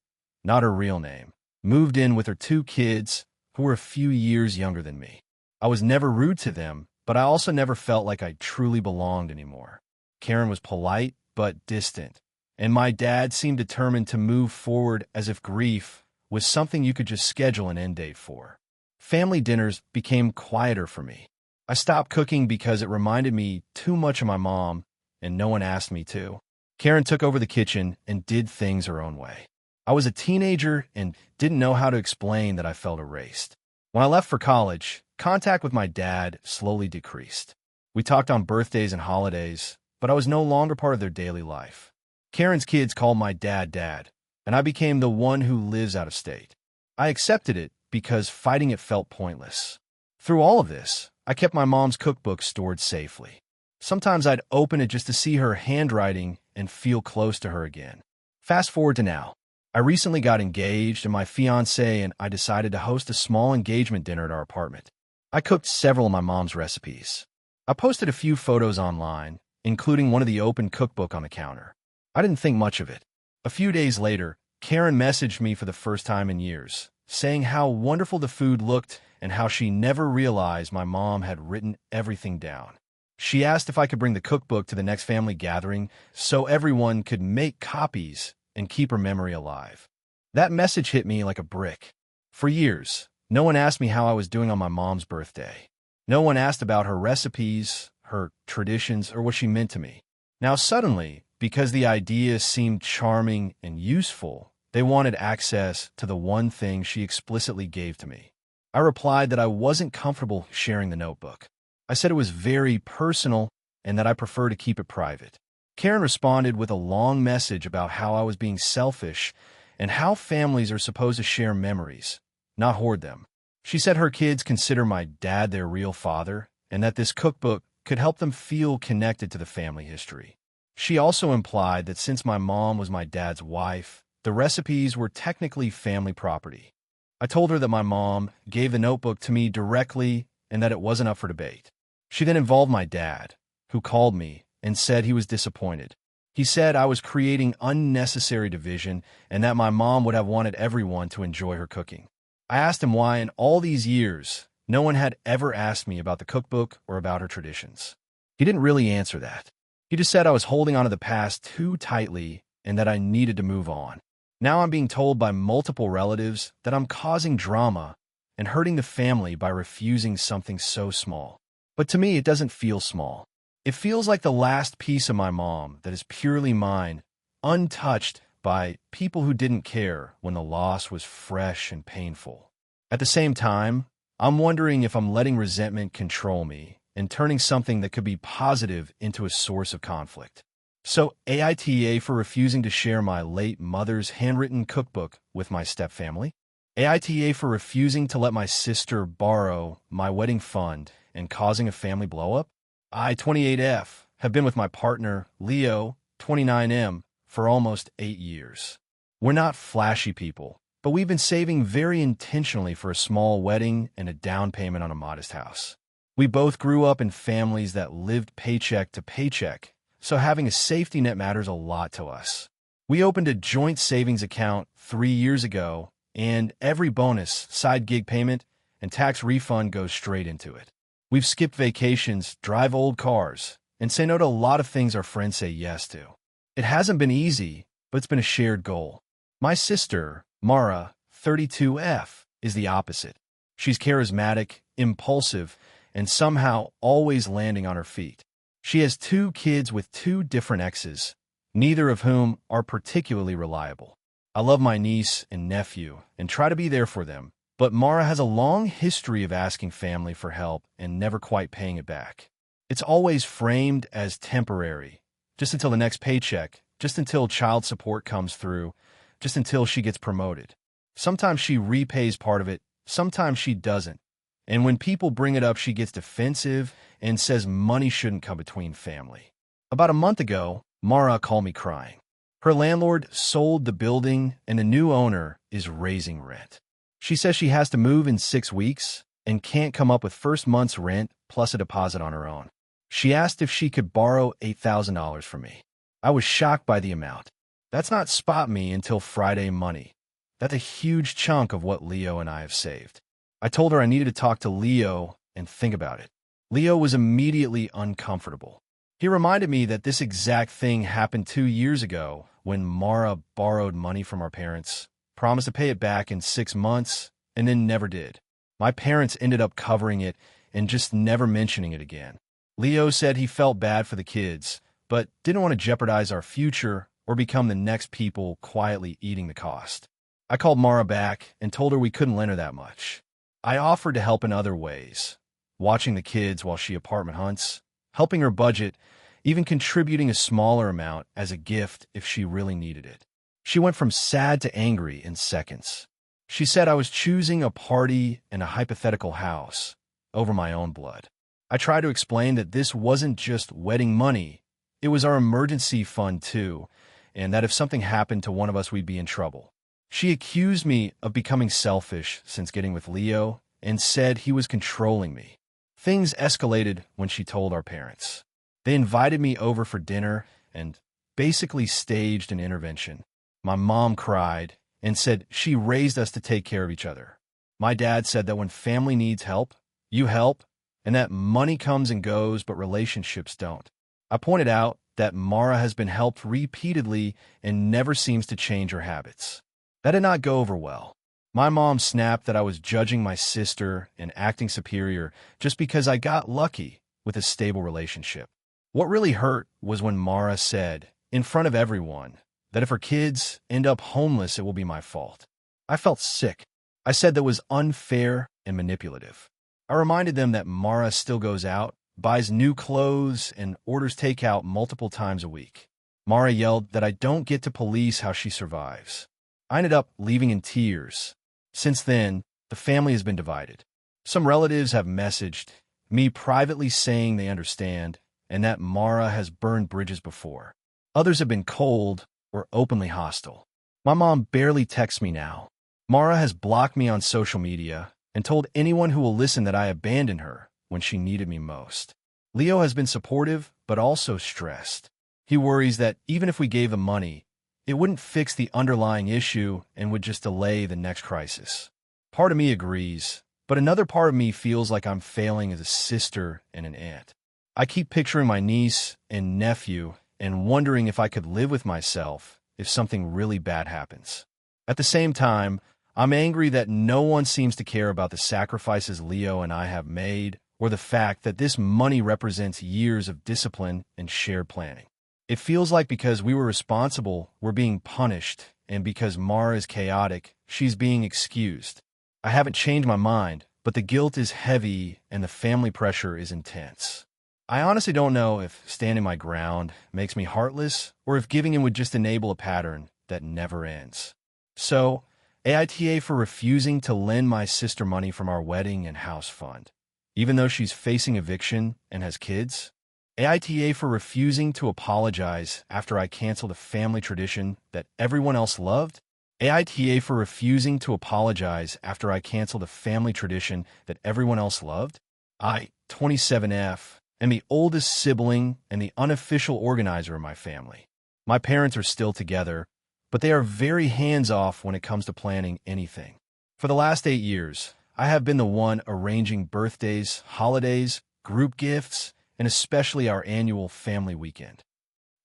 not her real name, moved in with her 2 kids who were a few years younger than me. I was never rude to them, but I also never felt like I truly belonged anymore. Karen was polite but distant, and my dad seemed determined to move forward as if grief was something you could just schedule an end date for. Family dinners became quieter for me. I stopped cooking because it reminded me too much of my mom, and no one asked me to. Karen took over the kitchen and did things her own way. I was a teenager and didn't know how to explain that I felt erased. When I left for college, contact with my dad slowly decreased. We talked on birthdays and holidays, but I was no longer part of their daily life. Karen's kids called my dad Dad, and I became the one who lives out of state. I accepted it because fighting it felt pointless. Through all of this, I kept my mom's cookbook stored safely. Sometimes I'd open it just to see her handwriting and feel close to her again. Fast forward to now. I recently got engaged, and my fiancé and I decided to host a small engagement dinner at our apartment. I cooked several of my mom's recipes. I posted a few photos online, including one of the open cookbook on the counter. I didn't think much of it. A few days later, Karen messaged me for the first time in years, saying how wonderful the food looked and how she never realized my mom had written everything down. She asked if I could bring the cookbook to the next family gathering so everyone could make copies and keep her memory alive. That message hit me like a brick. For years, no one asked me how I was doing on my mom's birthday. No one asked about her recipes, her traditions, or what she meant to me. Now suddenly, because the idea seemed charming and useful, they wanted access to the one thing she explicitly gave to me. I replied that I wasn't comfortable sharing the notebook. I said it was very personal and that I prefer to keep it private. Karen responded with a long message about how I was being selfish and how families are supposed to share memories, not hoard them. She said her kids consider my dad their real father and that this cookbook could help them feel connected to the family history. She also implied that since my mom was my dad's wife, the recipes were technically family property. I told her that my mom gave the notebook to me directly and that it wasn't up for debate. She then involved my dad, who called me and said he was disappointed. He said I was creating unnecessary division and that my mom would have wanted everyone to enjoy her cooking. I asked him why in all these years, no one had ever asked me about the cookbook or about her traditions. He didn't really answer that. He just said I was holding onto the past too tightly and that I needed to move on. Now I'm being told by multiple relatives that I'm causing drama and hurting the family by refusing something so small. But to me, it doesn't feel small. It feels like the last piece of my mom that is purely mine, untouched by people who didn't care when the loss was fresh and painful. At the same time, I'm wondering if I'm letting resentment control me and turning something that could be positive into a source of conflict. So AITA for refusing to share my late mother's handwritten cookbook with my stepfamily. AITA for refusing to let my sister borrow my wedding fund and causing a family blowup. I, 28F, have been with my partner, Leo, 29M, for almost 8 years. We're not flashy people, but we've been saving very intentionally for a small wedding and a down payment on a modest house. We both grew up in families that lived paycheck to paycheck, so having a safety net matters a lot to us. We opened a joint savings account 3 years ago, and every bonus, side gig payment, and tax refund goes straight into it. We've skipped vacations, drive old cars, and say no to a lot of things our friends say yes to. It hasn't been easy, but it's been a shared goal. My sister, Mara, 32F, is the opposite. She's charismatic, impulsive, and somehow always landing on her feet. She has 2 kids with 2 different exes, neither of whom are particularly reliable. I love my niece and nephew and try to be there for them, but Mara has a long history of asking family for help and never quite paying it back. It's always framed as temporary, just until the next paycheck, just until child support comes through, just until she gets promoted. Sometimes she repays part of it, sometimes she doesn't. And when people bring it up, she gets defensive and says money shouldn't come between family. About a month ago, Mara called me crying. Her landlord sold the building and the new owner is raising rent. She says she has to move in 6 weeks and can't come up with first month's rent plus a deposit on her own. She asked if she could borrow $8,000 from me. I was shocked by the amount. That's not spot me until Friday money. That's a huge chunk of what Leo and I have saved. I told her I needed to talk to Leo and think about it. Leo was immediately uncomfortable. He reminded me that this exact thing happened 2 years ago when Mara borrowed money from our parents, promised to pay it back in 6 months, and then never did. My parents ended up covering it and just never mentioning it again. Leo said he felt bad for the kids, but didn't want to jeopardize our future or become the next people quietly eating the cost. I called Mara back and told her we couldn't lend her that much. I offered to help in other ways, watching the kids while she apartment hunts, helping her budget, even contributing a smaller amount as a gift if she really needed it. She went from sad to angry in seconds. She said I was choosing a party and a hypothetical house over my own blood. I tried to explain that this wasn't just wedding money, it was our emergency fund too, and that if something happened to one of us, we'd be in trouble. She accused me of becoming selfish since getting with Leo and said he was controlling me. Things escalated when she told our parents. They invited me over for dinner and basically staged an intervention. My mom cried and said she raised us to take care of each other. My dad said that when family needs help, you help, and that money comes and goes, but relationships don't. I pointed out that Mara has been helped repeatedly and never seems to change her habits. That did not go over well. My mom snapped that I was judging my sister and acting superior just because I got lucky with a stable relationship. What really hurt was when Mara said, in front of everyone, that if her kids end up homeless, it will be my fault. I felt sick. I said that was unfair and manipulative. I reminded them that Mara still goes out, buys new clothes, and orders takeout multiple times a week. Mara yelled that I don't get to police how she survives. I ended up leaving in tears. Since then, the family has been divided. Some relatives have messaged me privately saying they understand and that Mara has burned bridges before. Others have been cold or openly hostile. My mom barely texts me now. Mara has blocked me on social media and told anyone who will listen that I abandoned her when she needed me most. Leo has been supportive but also stressed. He worries that even if we gave him money, it wouldn't fix the underlying issue and would just delay the next crisis. Part of me agrees, but another part of me feels like I'm failing as a sister and an aunt. I keep picturing my niece and nephew and wondering if I could live with myself if something really bad happens. At the same time, I'm angry that no one seems to care about the sacrifices Leo and I have made or the fact that this money represents years of discipline and shared planning. It feels like because we were responsible, we're being punished, and because Mara is chaotic, she's being excused. I haven't changed my mind, but the guilt is heavy and the family pressure is intense. I honestly don't know if standing my ground makes me heartless or if giving in would just enable a pattern that never ends. So, AITA for refusing to lend my sister money from our wedding and house fund, even though she's facing eviction and has kids. AITA for refusing to apologize after I canceled a family tradition that everyone else loved. AITA for refusing to apologize after I canceled a family tradition that everyone else loved. I, 27F, am the oldest sibling and the unofficial organizer of my family. My parents are still together, but they are very hands-off when it comes to planning anything. For the last 8 years, I have been the one arranging birthdays, holidays, group gifts, and especially our annual family weekend.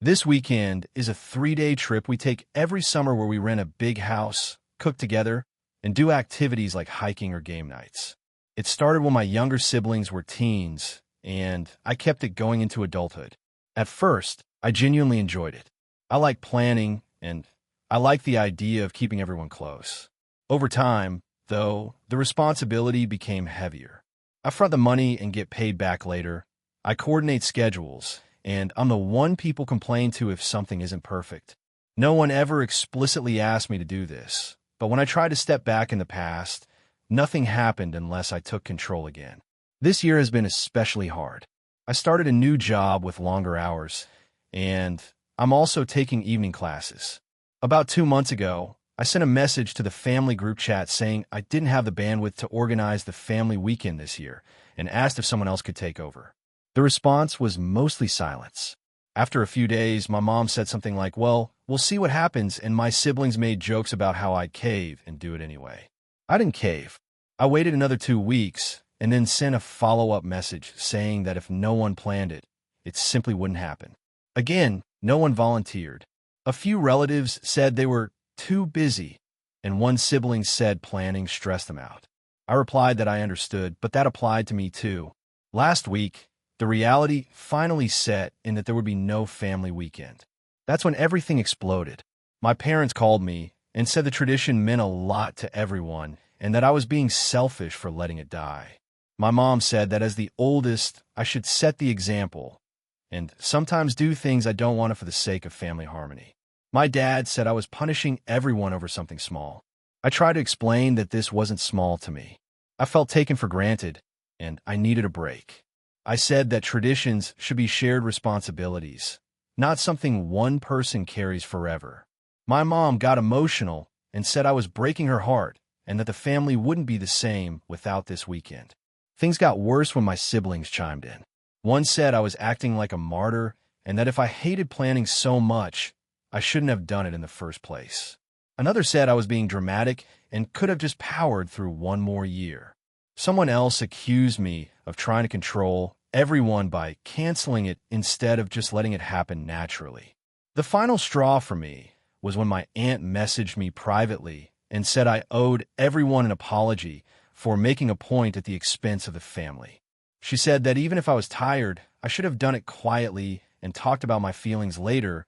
This weekend is a 3-day trip we take every summer where we rent a big house, cook together, and do activities like hiking or game nights. It started when my younger siblings were teens, and I kept it going into adulthood. At first, I genuinely enjoyed it. I like planning, and I like the idea of keeping everyone close. Over time, though, the responsibility became heavier. I front the money and get paid back later. I coordinate schedules, and I'm the one people complain to if something isn't perfect. No one ever explicitly asked me to do this, but when I tried to step back in the past, nothing happened unless I took control again. This year has been especially hard. I started a new job with longer hours, and I'm also taking evening classes. About 2 months ago, I sent a message to the family group chat saying I didn't have the bandwidth to organize the family weekend this year and asked if someone else could take over. The response was mostly silence. After a few days, my mom said something like, "Well, we'll see what happens," and my siblings made jokes about how I'd cave and do it anyway. I didn't cave. I waited another 2 weeks and then sent a follow-up message saying that if no one planned it, it simply wouldn't happen. Again, no one volunteered. A few relatives said they were too busy, and one sibling said planning stressed them out. I replied that I understood, but that applied to me too. Last week, the reality finally set in that there would be no family weekend. That's when everything exploded. My parents called me and said the tradition meant a lot to everyone and that I was being selfish for letting it die. My mom said that as the oldest, I should set the example and sometimes do things I don't want to for the sake of family harmony. My dad said I was punishing everyone over something small. I tried to explain that this wasn't small to me. I felt taken for granted, and I needed a break. I said that traditions should be shared responsibilities, not something one person carries forever. My mom got emotional and said I was breaking her heart and that the family wouldn't be the same without this weekend. Things got worse when my siblings chimed in. One said I was acting like a martyr and that if I hated planning so much, I shouldn't have done it in the first place. Another said I was being dramatic and could have just powered through one more year. Someone else accused me of trying to control everyone by canceling it instead of just letting it happen naturally. The final straw for me was when my aunt messaged me privately and said I owed everyone an apology for making a point at the expense of the family. She said that even if I was tired, I should have done it quietly and talked about my feelings later,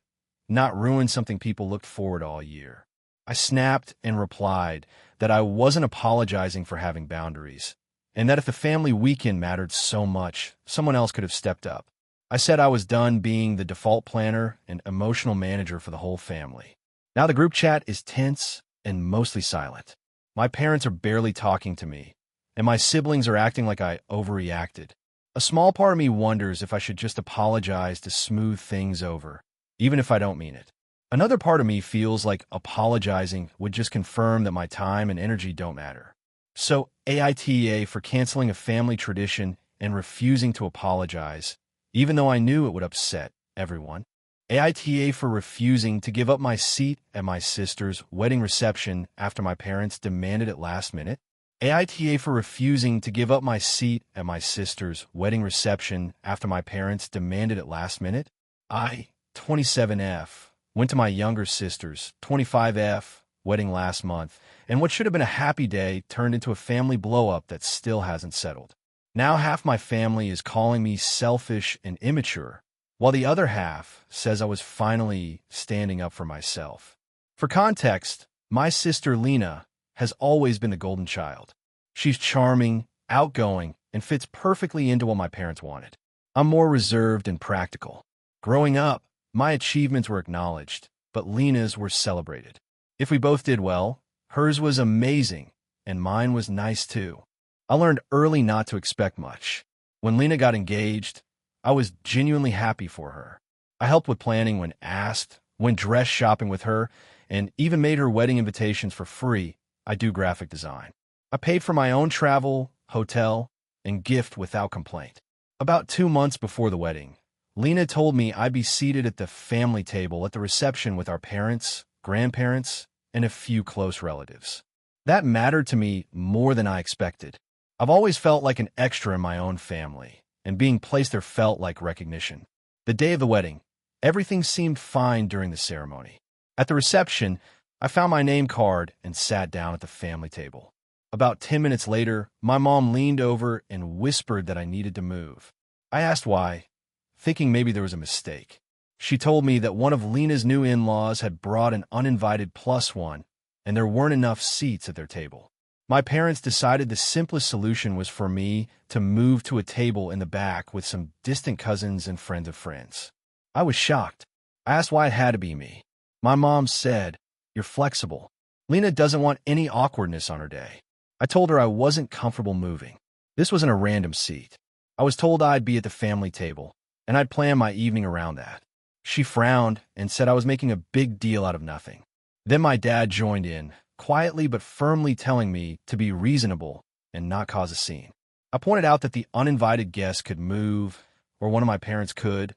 not ruin something people looked forward all year. I snapped and replied that I wasn't apologizing for having boundaries, and that if the family weekend mattered so much, someone else could have stepped up. I said I was done being the default planner and emotional manager for the whole family. Now the group chat is tense and mostly silent. My parents are barely talking to me, and my siblings are acting like I overreacted. A small part of me wonders if I should just apologize to smooth things over, even if I don't mean it. Another part of me feels like apologizing would just confirm that my time and energy don't matter. So AITA for canceling a family tradition and refusing to apologize, even though I knew it would upset everyone. AITA for refusing to give up my seat at my sister's wedding reception after my parents demanded it last minute. AITA for refusing to give up my seat at my sister's wedding reception after my parents demanded it last minute. I, 27F, went to my younger sister's 25F wedding last month, and what should have been a happy day turned into a family blow-up that still hasn't settled. Now half my family is calling me selfish and immature, while the other half says I was finally standing up for myself. For context, my sister Lena has always been the golden child. She's charming, outgoing, and fits perfectly into what my parents wanted. I'm more reserved and practical. Growing up, my achievements were acknowledged, but Lena's were celebrated. If we both did well, hers was amazing, and mine was nice too. I learned early not to expect much. When Lena got engaged, I was genuinely happy for her. I helped with planning when asked, went dress shopping with her, and even made her wedding invitations for free. I do graphic design. I paid for my own travel, hotel, and gift without complaint. About 2 months before the wedding, Lena told me I'd be seated at the family table at the reception with our parents, grandparents, and a few close relatives. That mattered to me more than I expected. I've always felt like an extra in my own family, and being placed there felt like recognition. The day of the wedding, everything seemed fine during the ceremony. At the reception, I found my name card and sat down at the family table. About 10 minutes later, my mom leaned over and whispered that I needed to move. I asked why, thinking maybe there was a mistake. She told me that one of Lena's new in-laws had brought an uninvited +1, and there weren't enough seats at their table. My parents decided the simplest solution was for me to move to a table in the back with some distant cousins and friends of friends. I was shocked. I asked why it had to be me. My mom said, "You're flexible. Lena doesn't want any awkwardness on her day." I told her I wasn't comfortable moving. This wasn't a random seat. I was told I'd be at the family table, and I'd plan my evening around that. She frowned and said I was making a big deal out of nothing. Then my dad joined in, quietly but firmly telling me to be reasonable and not cause a scene. I pointed out that the uninvited guests could move, or one of my parents could,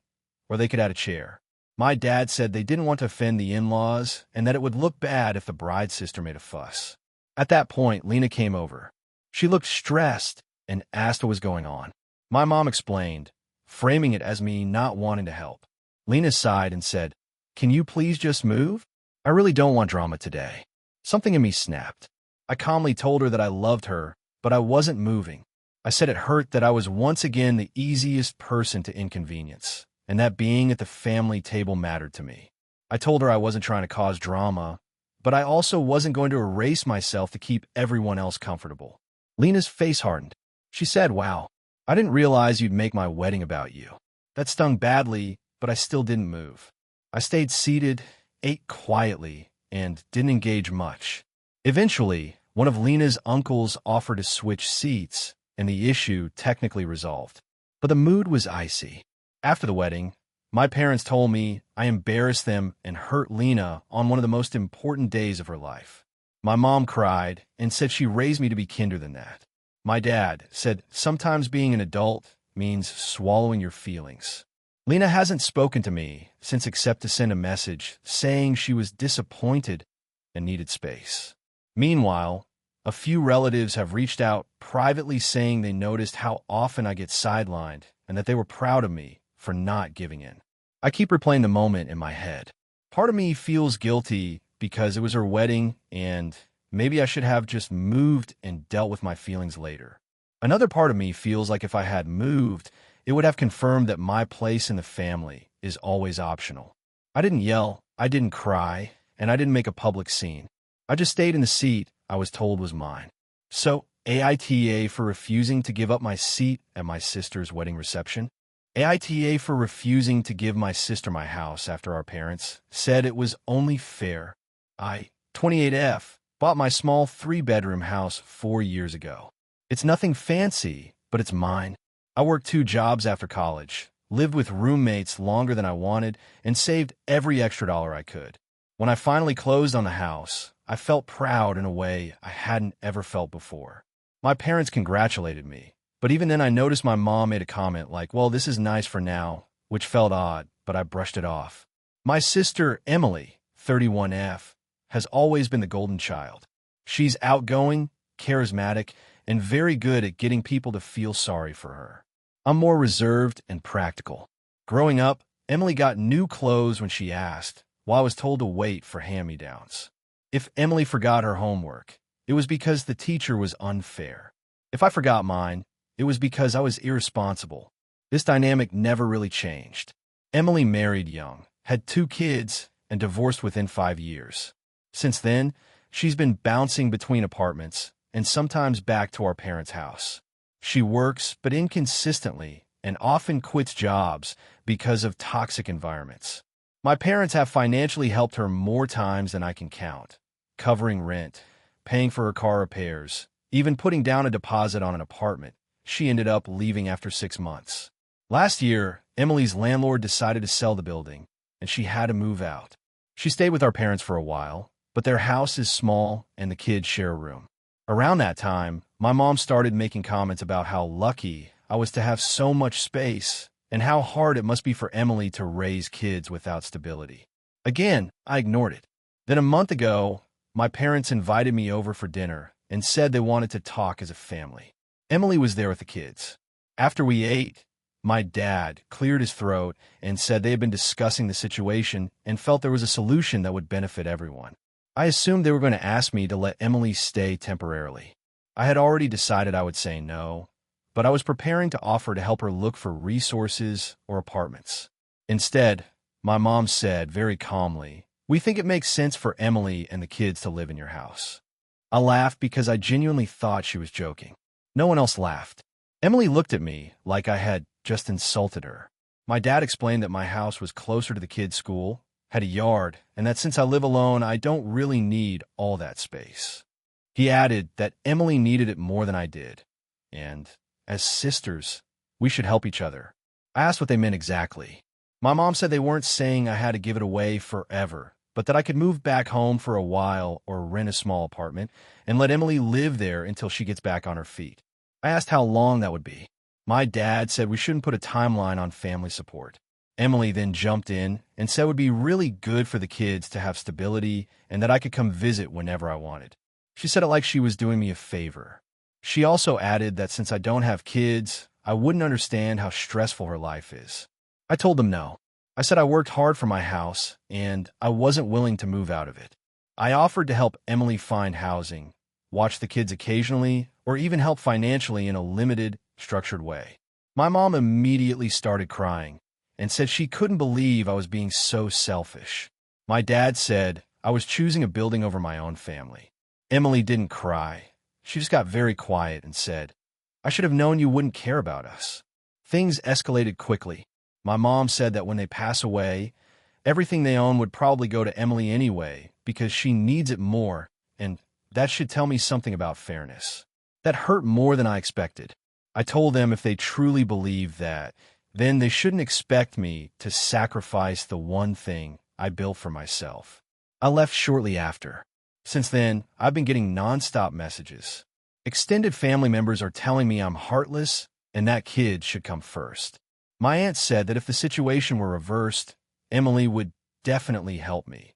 or they could add a chair. My dad said they didn't want to offend the in-laws and that it would look bad if the bride's sister made a fuss. At that point, Lena came over. She looked stressed and asked what was going on. My mom explained, framing it as me not wanting to help. Lena sighed and said, "Can you please just move? I really don't want drama today." Something in me snapped. I calmly told her that I loved her, but I wasn't moving. I said it hurt that I was once again the easiest person to inconvenience, and that being at the family table mattered to me. I told her I wasn't trying to cause drama, but I also wasn't going to erase myself to keep everyone else comfortable. Lena's face hardened. She said, "Wow, I didn't realize you'd make my wedding about you." That stung badly, but I still didn't move. I stayed seated, ate quietly, and didn't engage much. Eventually, one of Lena's uncles offered to switch seats, and the issue technically resolved. But the mood was icy. After the wedding, my parents told me I embarrassed them and hurt Lena on one of the most important days of her life. My mom cried and said she raised me to be kinder than that. My dad said sometimes being an adult means swallowing your feelings. Lena hasn't spoken to me since except to send a message saying she was disappointed and needed space. Meanwhile, a few relatives have reached out privately saying they noticed how often I get sidelined and that they were proud of me for not giving in. I keep replaying the moment in my head. Part of me feels guilty because it was her wedding and maybe I should have just moved and dealt with my feelings later. Another part of me feels like if I had moved, it would have confirmed that my place in the family is always optional. I didn't yell, I didn't cry, and I didn't make a public scene. I just stayed in the seat I was told was mine. So, AITA for refusing to give up my seat at my sister's wedding reception. AITA for refusing to give my sister my house after our parents said it was only fair. I, 28F, bought my small 3-bedroom house 4 years ago. It's nothing fancy, but it's mine. I worked 2 jobs after college, lived with roommates longer than I wanted, and saved every extra dollar I could. When I finally closed on the house, I felt proud in a way I hadn't ever felt before. My parents congratulated me, but even then I noticed my mom made a comment like, "Well, this is nice for now," which felt odd, but I brushed it off. My sister, Emily, 31F, has always been the golden child. She's outgoing, charismatic, and very good at getting people to feel sorry for her. I'm more reserved and practical. Growing up, Emily got new clothes when she asked, while I was told to wait for hand-me-downs. If Emily forgot her homework, it was because the teacher was unfair. If I forgot mine, it was because I was irresponsible. This dynamic never really changed. Emily married young, had 2 kids, and divorced within 5 years. Since then, she's been bouncing between apartments and sometimes back to our parents' house. She works, but inconsistently, and often quits jobs because of toxic environments. My parents have financially helped her more times than I can count, covering rent, paying for her car repairs, even putting down a deposit on an apartment. She ended up leaving after 6 months. Last year, Emily's landlord decided to sell the building, and she had to move out. She stayed with our parents for a while, but their house is small and the kids share a room. Around that time, my mom started making comments about how lucky I was to have so much space and how hard it must be for Emily to raise kids without stability. Again, I ignored it. Then a month ago, my parents invited me over for dinner and said they wanted to talk as a family. Emily was there with the kids. After we ate, my dad cleared his throat and said they had been discussing the situation and felt there was a solution that would benefit everyone. I assumed they were going to ask me to let Emily stay temporarily. I had already decided I would say no, but I was preparing to offer to help her look for resources or apartments. Instead, my mom said very calmly, "We think it makes sense for Emily and the kids to live in your house." I laughed because I genuinely thought she was joking. No one else laughed. Emily looked at me like I had just insulted her. My dad explained that my house was closer to the kids' school, had a yard, and that since I live alone, I don't really need all that space. He added that Emily needed it more than I did, and as sisters, we should help each other. I asked what they meant exactly. My mom said they weren't saying I had to give it away forever, but that I could move back home for a while or rent a small apartment and let Emily live there until she gets back on her feet. I asked how long that would be. My dad said we shouldn't put a timeline on family support. Emily then jumped in and said it would be really good for the kids to have stability and that I could come visit whenever I wanted. She said it like she was doing me a favor. She also added that since I don't have kids, I wouldn't understand how stressful her life is. I told them no. I said I worked hard for my house and I wasn't willing to move out of it. I offered to help Emily find housing, watch the kids occasionally, or even help financially in a limited, structured way. My mom immediately started crying and said she couldn't believe I was being so selfish. My dad said I was choosing a building over my own family. Emily didn't cry. She just got very quiet and said, "I should have known you wouldn't care about us." Things escalated quickly. My mom said that when they pass away, everything they own would probably go to Emily anyway because she needs it more, and that should tell me something about fairness. That hurt more than I expected. I told them if they truly believed that, then they shouldn't expect me to sacrifice the one thing I built for myself. I left shortly after. Since then, I've been getting nonstop messages. Extended family members are telling me I'm heartless and that kids should come first. My aunt said that if the situation were reversed, Emily would definitely help me,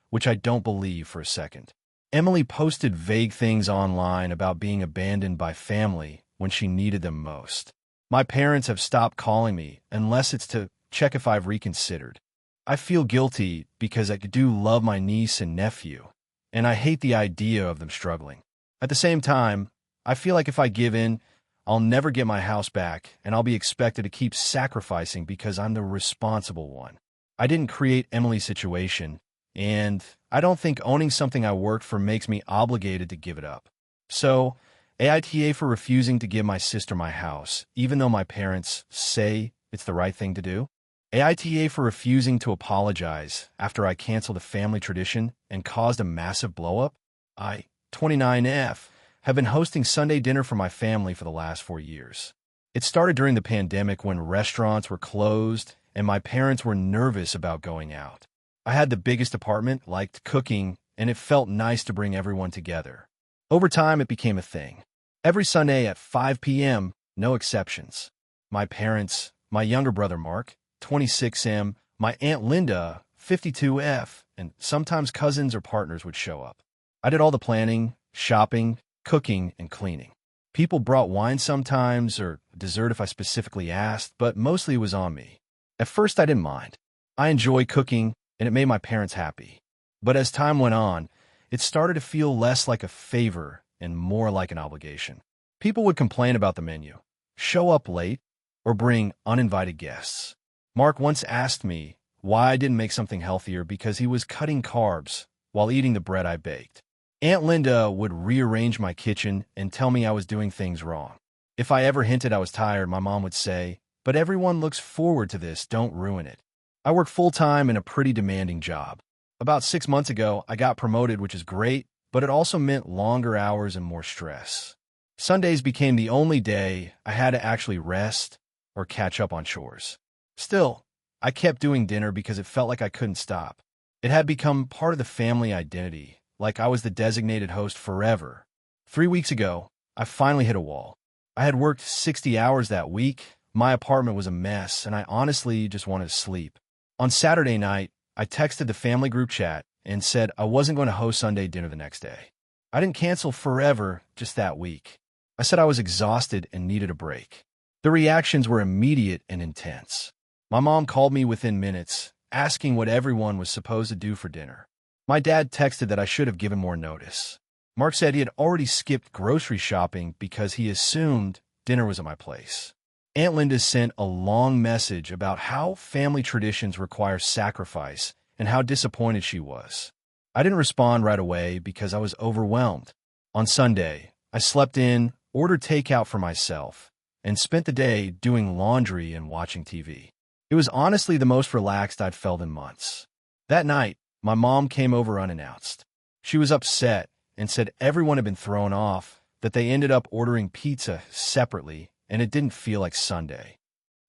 which I don't believe for a second. Emily posted vague things online about being abandoned by family when she needed them most. My parents have stopped calling me unless it's to check if I've reconsidered. I feel guilty because I do love my niece and nephew, and I hate the idea of them struggling. At the same time, I feel like if I give in, I'll never get my house back, and I'll be expected to keep sacrificing because I'm the responsible one. I didn't create Emily's situation, and I don't think owning something I worked for makes me obligated to give it up. So, AITA for refusing to give my sister my house, even though my parents say it's the right thing to do. AITA for refusing to apologize after I canceled a family tradition and caused a massive blow-up. I, 29F, have been hosting Sunday dinner for my family for the last 4 years. It started during the pandemic when restaurants were closed and my parents were nervous about going out. I had the biggest apartment, liked cooking, and it felt nice to bring everyone together. Over time, it became a thing. Every Sunday at 5 p.m., no exceptions. My parents, my younger brother Mark, 26M, my Aunt Linda, 52F, and sometimes cousins or partners would show up. I did all the planning, shopping, cooking, and cleaning. People brought wine sometimes, or dessert if I specifically asked, but mostly it was on me. At first, I didn't mind. I enjoy cooking, and it made my parents happy. But as time went on, it started to feel less like a favor and more like an obligation. People would complain about the menu, show up late, or bring uninvited guests. Mark once asked me why I didn't make something healthier because he was cutting carbs while eating the bread I baked. Aunt Linda would rearrange my kitchen and tell me I was doing things wrong. If I ever hinted I was tired, my mom would say, "But everyone looks forward to this, don't ruin it." I work full-time in a pretty demanding job. About 6 months ago, I got promoted, which is great, but it also meant longer hours and more stress. Sundays became the only day I had to actually rest or catch up on chores. Still, I kept doing dinner because it felt like I couldn't stop. It had become part of the family identity, like I was the designated host forever. 3 weeks ago, I finally hit a wall. I had worked 60 hours that week, my apartment was a mess, and I honestly just wanted to sleep. On Saturday night, I texted the family group chat and said I wasn't going to host Sunday dinner the next day. I didn't cancel forever, just that week. I said I was exhausted and needed a break. The reactions were immediate and intense. My mom called me within minutes, asking what everyone was supposed to do for dinner. My dad texted that I should have given more notice. Mark said he had already skipped grocery shopping because he assumed dinner was at my place. Aunt Linda sent a long message about how family traditions require sacrifice and how disappointed she was. I didn't respond right away because I was overwhelmed. On Sunday, I slept in, ordered takeout for myself, and spent the day doing laundry and watching TV. It was honestly the most relaxed I'd felt in months. That night, my mom came over unannounced. She was upset and said everyone had been thrown off, that they ended up ordering pizza separately, and it didn't feel like Sunday.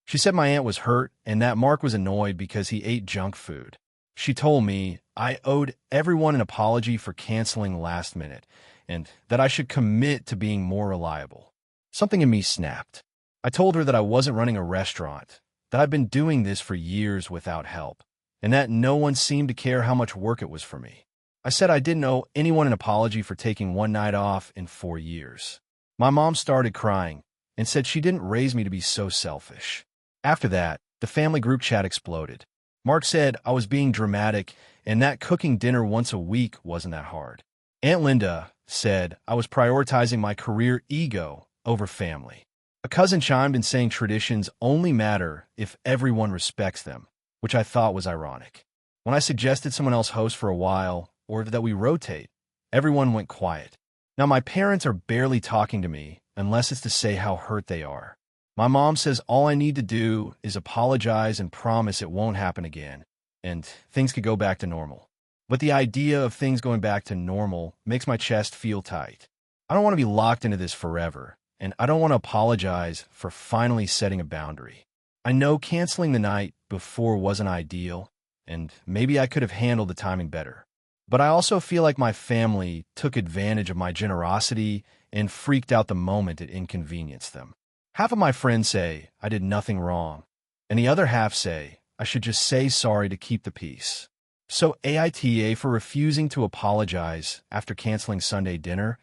She said my aunt was hurt and that Mark was annoyed because he ate junk food. She told me I owed everyone an apology for canceling last minute and that I should commit to being more reliable. Something in me snapped. I told her that I wasn't running a restaurant, that I'd been doing this for years without help, and that no one seemed to care how much work it was for me. I said I didn't owe anyone an apology for taking one night off in 4 years. My mom started crying and said she didn't raise me to be so selfish. After that, the family group chat exploded. Mark said I was being dramatic and that cooking dinner once a week wasn't that hard. Aunt Linda said I was prioritizing my career ego over family. A cousin chimed in saying traditions only matter if everyone respects them, which I thought was ironic. When I suggested someone else host for a while, or that we rotate, everyone went quiet. Now my parents are barely talking to me unless it's to say how hurt they are. My mom says all I need to do is apologize and promise it won't happen again, and things could go back to normal. But the idea of things going back to normal makes my chest feel tight. I don't want to be locked into this forever, and I don't want to apologize for finally setting a boundary. I know canceling the night before wasn't ideal, and maybe I could have handled the timing better. But I also feel like my family took advantage of my generosity and freaked out the moment it inconvenienced them. Half of my friends say I did nothing wrong, and the other half say I should just say sorry to keep the peace. So AITA for refusing to apologize after canceling Sunday dinner,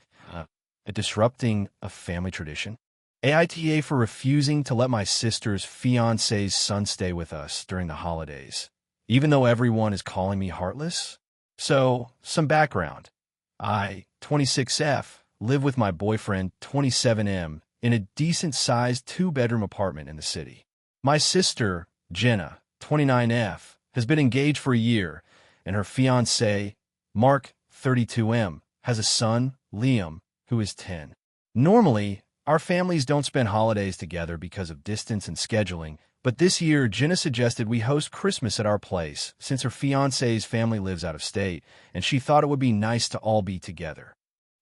disrupting a family tradition. AITA for refusing to let my sister's fiancé's son stay with us during the holidays, even though everyone is calling me heartless. So, some background. I, 26F, live with my boyfriend, 27M, in a decent-sized 2-bedroom apartment in the city. My sister, Jenna, 29F, has been engaged for a year, and her fiancé, Mark, 32M, has a son, Liam, who is 10. Normally, our families don't spend holidays together because of distance and scheduling, but this year, Jenna suggested we host Christmas at our place since her fiancé's family lives out of state, and she thought it would be nice to all be together.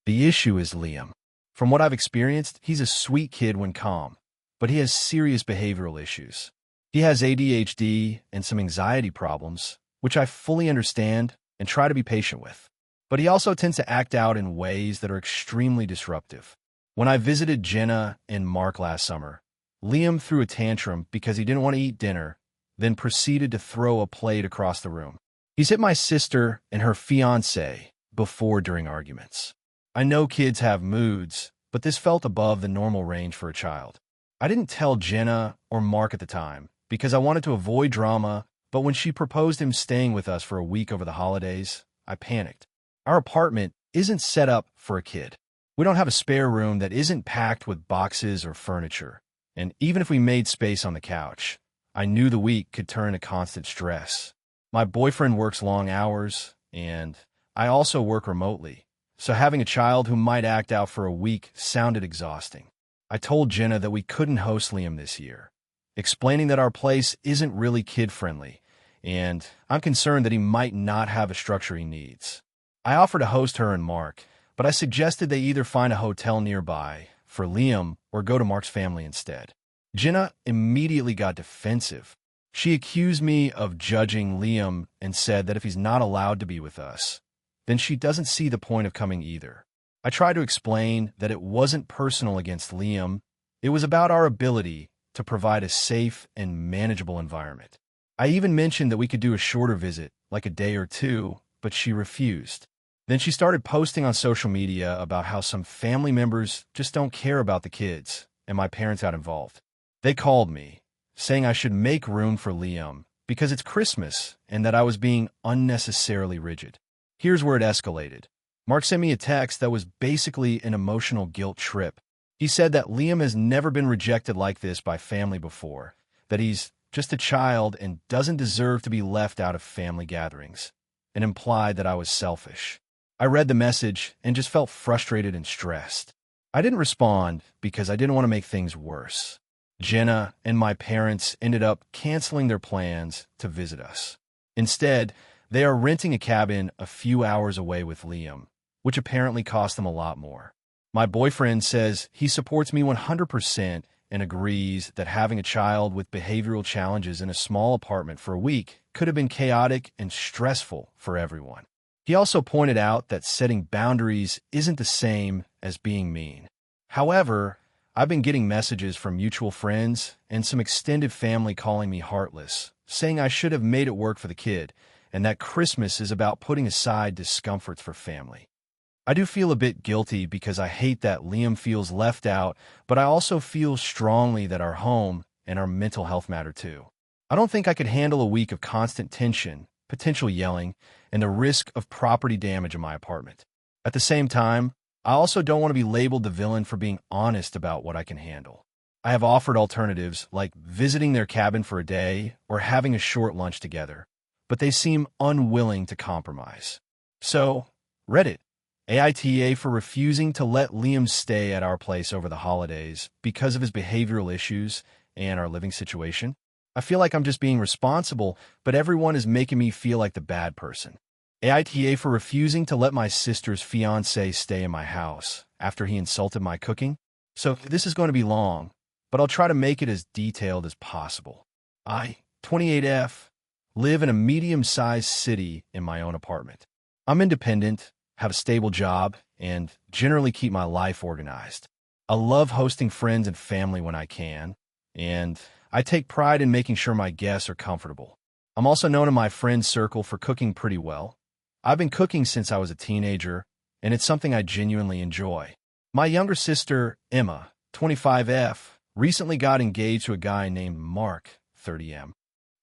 The issue is Liam. From what I've experienced, he's a sweet kid when calm, but he has serious behavioral issues. He has ADHD and some anxiety problems, which I fully understand and try to be patient with. But he also tends to act out in ways that are extremely disruptive. When I visited Jenna and Mark last summer, Liam threw a tantrum because he didn't want to eat dinner, then proceeded to throw a plate across the room. He's hit my sister and her fiancé before during arguments. I know kids have moods, but this felt above the normal range for a child. I didn't tell Jenna or Mark at the time because I wanted to avoid drama, but when she proposed him staying with us for a week over the holidays, I panicked. Our apartment isn't set up for a kid. We don't have a spare room that isn't packed with boxes or furniture. And even if we made space on the couch, I knew the week could turn to constant stress. My boyfriend works long hours, and I also work remotely, so having a child who might act out for a week sounded exhausting. I told Jenna that we couldn't host Liam this year, explaining that our place isn't really kid-friendly, and I'm concerned that he might not have a structure he needs. I offered to host her and Mark, but I suggested they either find a hotel nearby for Liam or go to Mark's family instead. Jenna immediately got defensive. She accused me of judging Liam and said that if he's not allowed to be with us, then she doesn't see the point of coming either. I tried to explain that it wasn't personal against Liam. It was about our ability to provide a safe and manageable environment. I even mentioned that we could do a shorter visit, like a day or two, but she refused. Then she started posting on social media about how some family members just don't care about the kids, and my parents got involved. They called me, saying I should make room for Liam because it's Christmas and that I was being unnecessarily rigid. Here's where it escalated. Mark sent me a text that was basically an emotional guilt trip. He said that Liam has never been rejected like this by family before, that he's just a child and doesn't deserve to be left out of family gatherings, and implied that I was selfish. I read the message and just felt frustrated and stressed. I didn't respond because I didn't want to make things worse. Jenna and my parents ended up canceling their plans to visit us. Instead, they are renting a cabin a few hours away with Liam, which apparently cost them a lot more. My boyfriend says he supports me 100% and agrees that having a child with behavioral challenges in a small apartment for a week could have been chaotic and stressful for everyone. He also pointed out that setting boundaries isn't the same as being mean. However, I've been getting messages from mutual friends and some extended family calling me heartless, saying I should have made it work for the kid, and that Christmas is about putting aside discomforts for family. I do feel a bit guilty because I hate that Liam feels left out, but I also feel strongly that our home and our mental health matter too. I don't think I could handle a week of constant tension, potential yelling, and the risk of property damage in my apartment. At the same time, I also don't want to be labeled the villain for being honest about what I can handle. I have offered alternatives like visiting their cabin for a day or having a short lunch together, but they seem unwilling to compromise. So, Reddit. AITA for refusing to let Liam stay at our place over the holidays because of his behavioral issues and our living situation. I feel like I'm just being responsible, but everyone is making me feel like the bad person. AITA for refusing to let my sister's fiancé stay in my house after he insulted my cooking. So this is going to be long, but I'll try to make it as detailed as possible. I, 28F, live in a medium-sized city in my own apartment. I'm independent, have a stable job, and generally keep my life organized. I love hosting friends and family when I can, and I take pride in making sure my guests are comfortable. I'm also known in my friend circle for cooking pretty well. I've been cooking since I was a teenager, and it's something I genuinely enjoy. My younger sister, Emma, 25F, recently got engaged to a guy named Mark, 30M.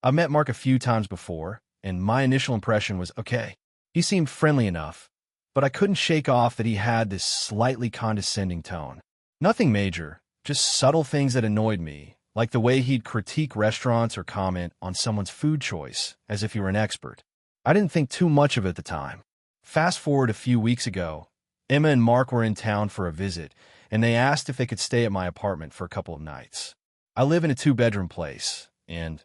I've met Mark a few times before, and my initial impression was okay. He seemed friendly enough, but I couldn't shake off that he had this slightly condescending tone. Nothing major, just subtle things that annoyed me, like the way he'd critique restaurants or comment on someone's food choice, as if he were an expert. I didn't think too much of it at the time. Fast forward a few weeks ago, Emma and Mark were in town for a visit, and they asked if they could stay at my apartment for a couple of nights. I live in a 2-bedroom place, and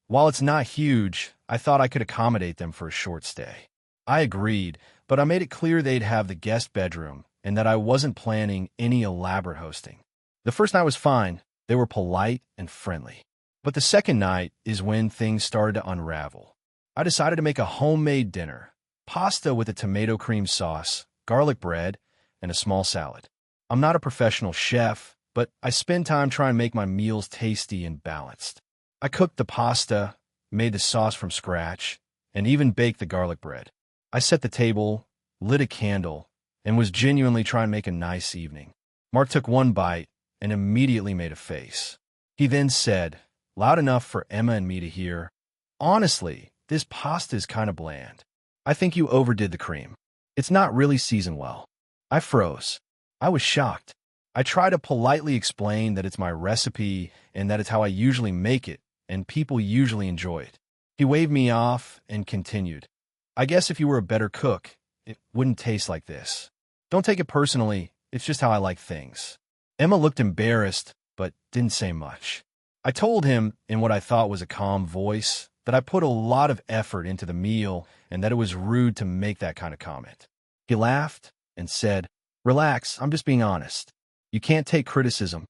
while it's not huge, I thought I could accommodate them for a short stay. I agreed, but I made it clear they'd have the guest bedroom and that I wasn't planning any elaborate hosting. The first night was fine. They were polite and friendly. But the second night is when things started to unravel. I decided to make a homemade dinner, pasta with a tomato cream sauce, garlic bread, and a small salad. I'm not a professional chef, but I spend time trying to make my meals tasty and balanced. I cooked the pasta, made the sauce from scratch, and even baked the garlic bread. I set the table, lit a candle, and was genuinely trying to make a nice evening. Mark took one bite and immediately made a face. He then said, loud enough for Emma and me to hear, "Honestly, this pasta is kind of bland. I think you overdid the cream. It's not really seasoned well." I froze. I was shocked. I tried to politely explain that it's my recipe and that it's how I usually make it, and people usually enjoy it. He waved me off and continued, "I guess if you were a better cook, it wouldn't taste like this. Don't take it personally, it's just how I like things." Emma looked embarrassed, but didn't say much. I told him, in what I thought was a calm voice, that I put a lot of effort into the meal and that it was rude to make that kind of comment. He laughed and said, "Relax, I'm just being honest. You can't take criticism."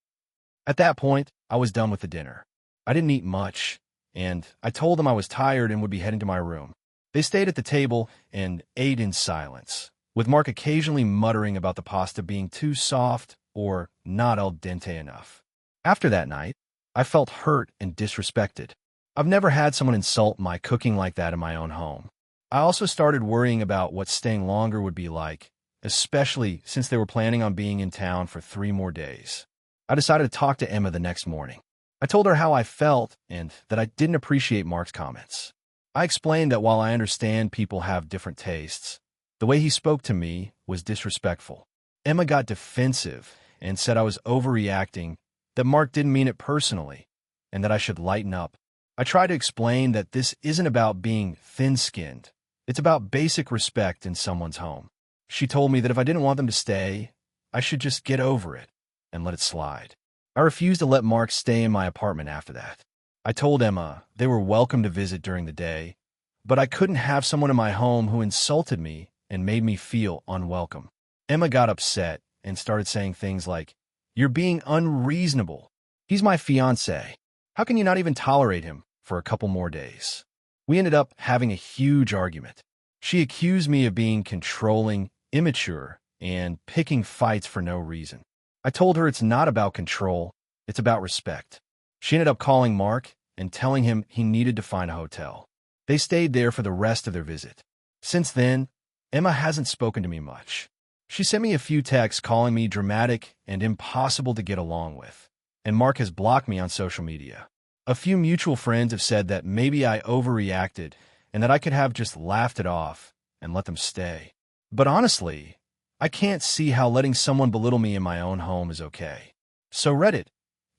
At that point, I was done with the dinner. I didn't eat much, and I told them I was tired and would be heading to my room. They stayed at the table and ate in silence, with Mark occasionally muttering about the pasta being too soft or not al dente enough. After that night, I felt hurt and disrespected. I've never had someone insult my cooking like that in my own home. I also started worrying about what staying longer would be like, especially since they were planning on being in town for 3 more days. I decided to talk to Emma the next morning. I told her how I felt and that I didn't appreciate Mark's comments. I explained that while I understand people have different tastes, The way he spoke to me was disrespectful. Emma got defensive and said I was overreacting, that Mark didn't mean it personally, and that I should lighten up. I tried to explain that this isn't about being thin-skinned. It's about basic respect in someone's home. She told me that if I didn't want them to stay, I should just get over it and let it slide. I refused to let Mark stay in my apartment after that. I told Emma they were welcome to visit during the day, but I couldn't have someone in my home who insulted me and made me feel unwelcome. Emma got upset and started saying things like, "You're being unreasonable. He's my fiancé. How can you not even tolerate him for a couple more days?" We ended up having a huge argument. She accused me of being controlling, immature, and picking fights for no reason. I told her it's not about control, it's about respect. She ended up calling Mark and telling him he needed to find a hotel. They stayed there for the rest of their visit. Since then, Emma hasn't spoken to me much. She sent me a few texts calling me dramatic and impossible to get along with, and Mark has blocked me on social media. A few mutual friends have said that maybe I overreacted and that I could have just laughed it off and let them stay. But honestly, I can't see how letting someone belittle me in my own home is okay. So Reddit,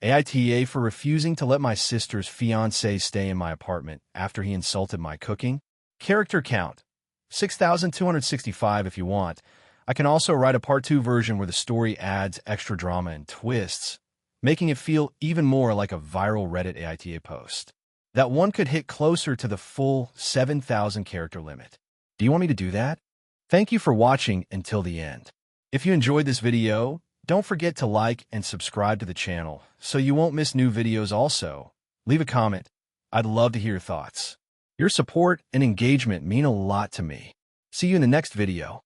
AITA for refusing to let my sister's fiancé stay in my apartment after he insulted my cooking. Character count, 6,265 if you want. I can also write a part 2 version where the story adds extra drama and twists, making it feel even more like a viral Reddit AITA post. That one could hit closer to the full 7,000 character limit. Do you want me to do that? Thank you for watching until the end. If you enjoyed this video, don't forget to like and subscribe to the channel so you won't miss new videos. Also, leave a comment. I'd love to hear your thoughts. Your support and engagement mean a lot to me. See you in the next video.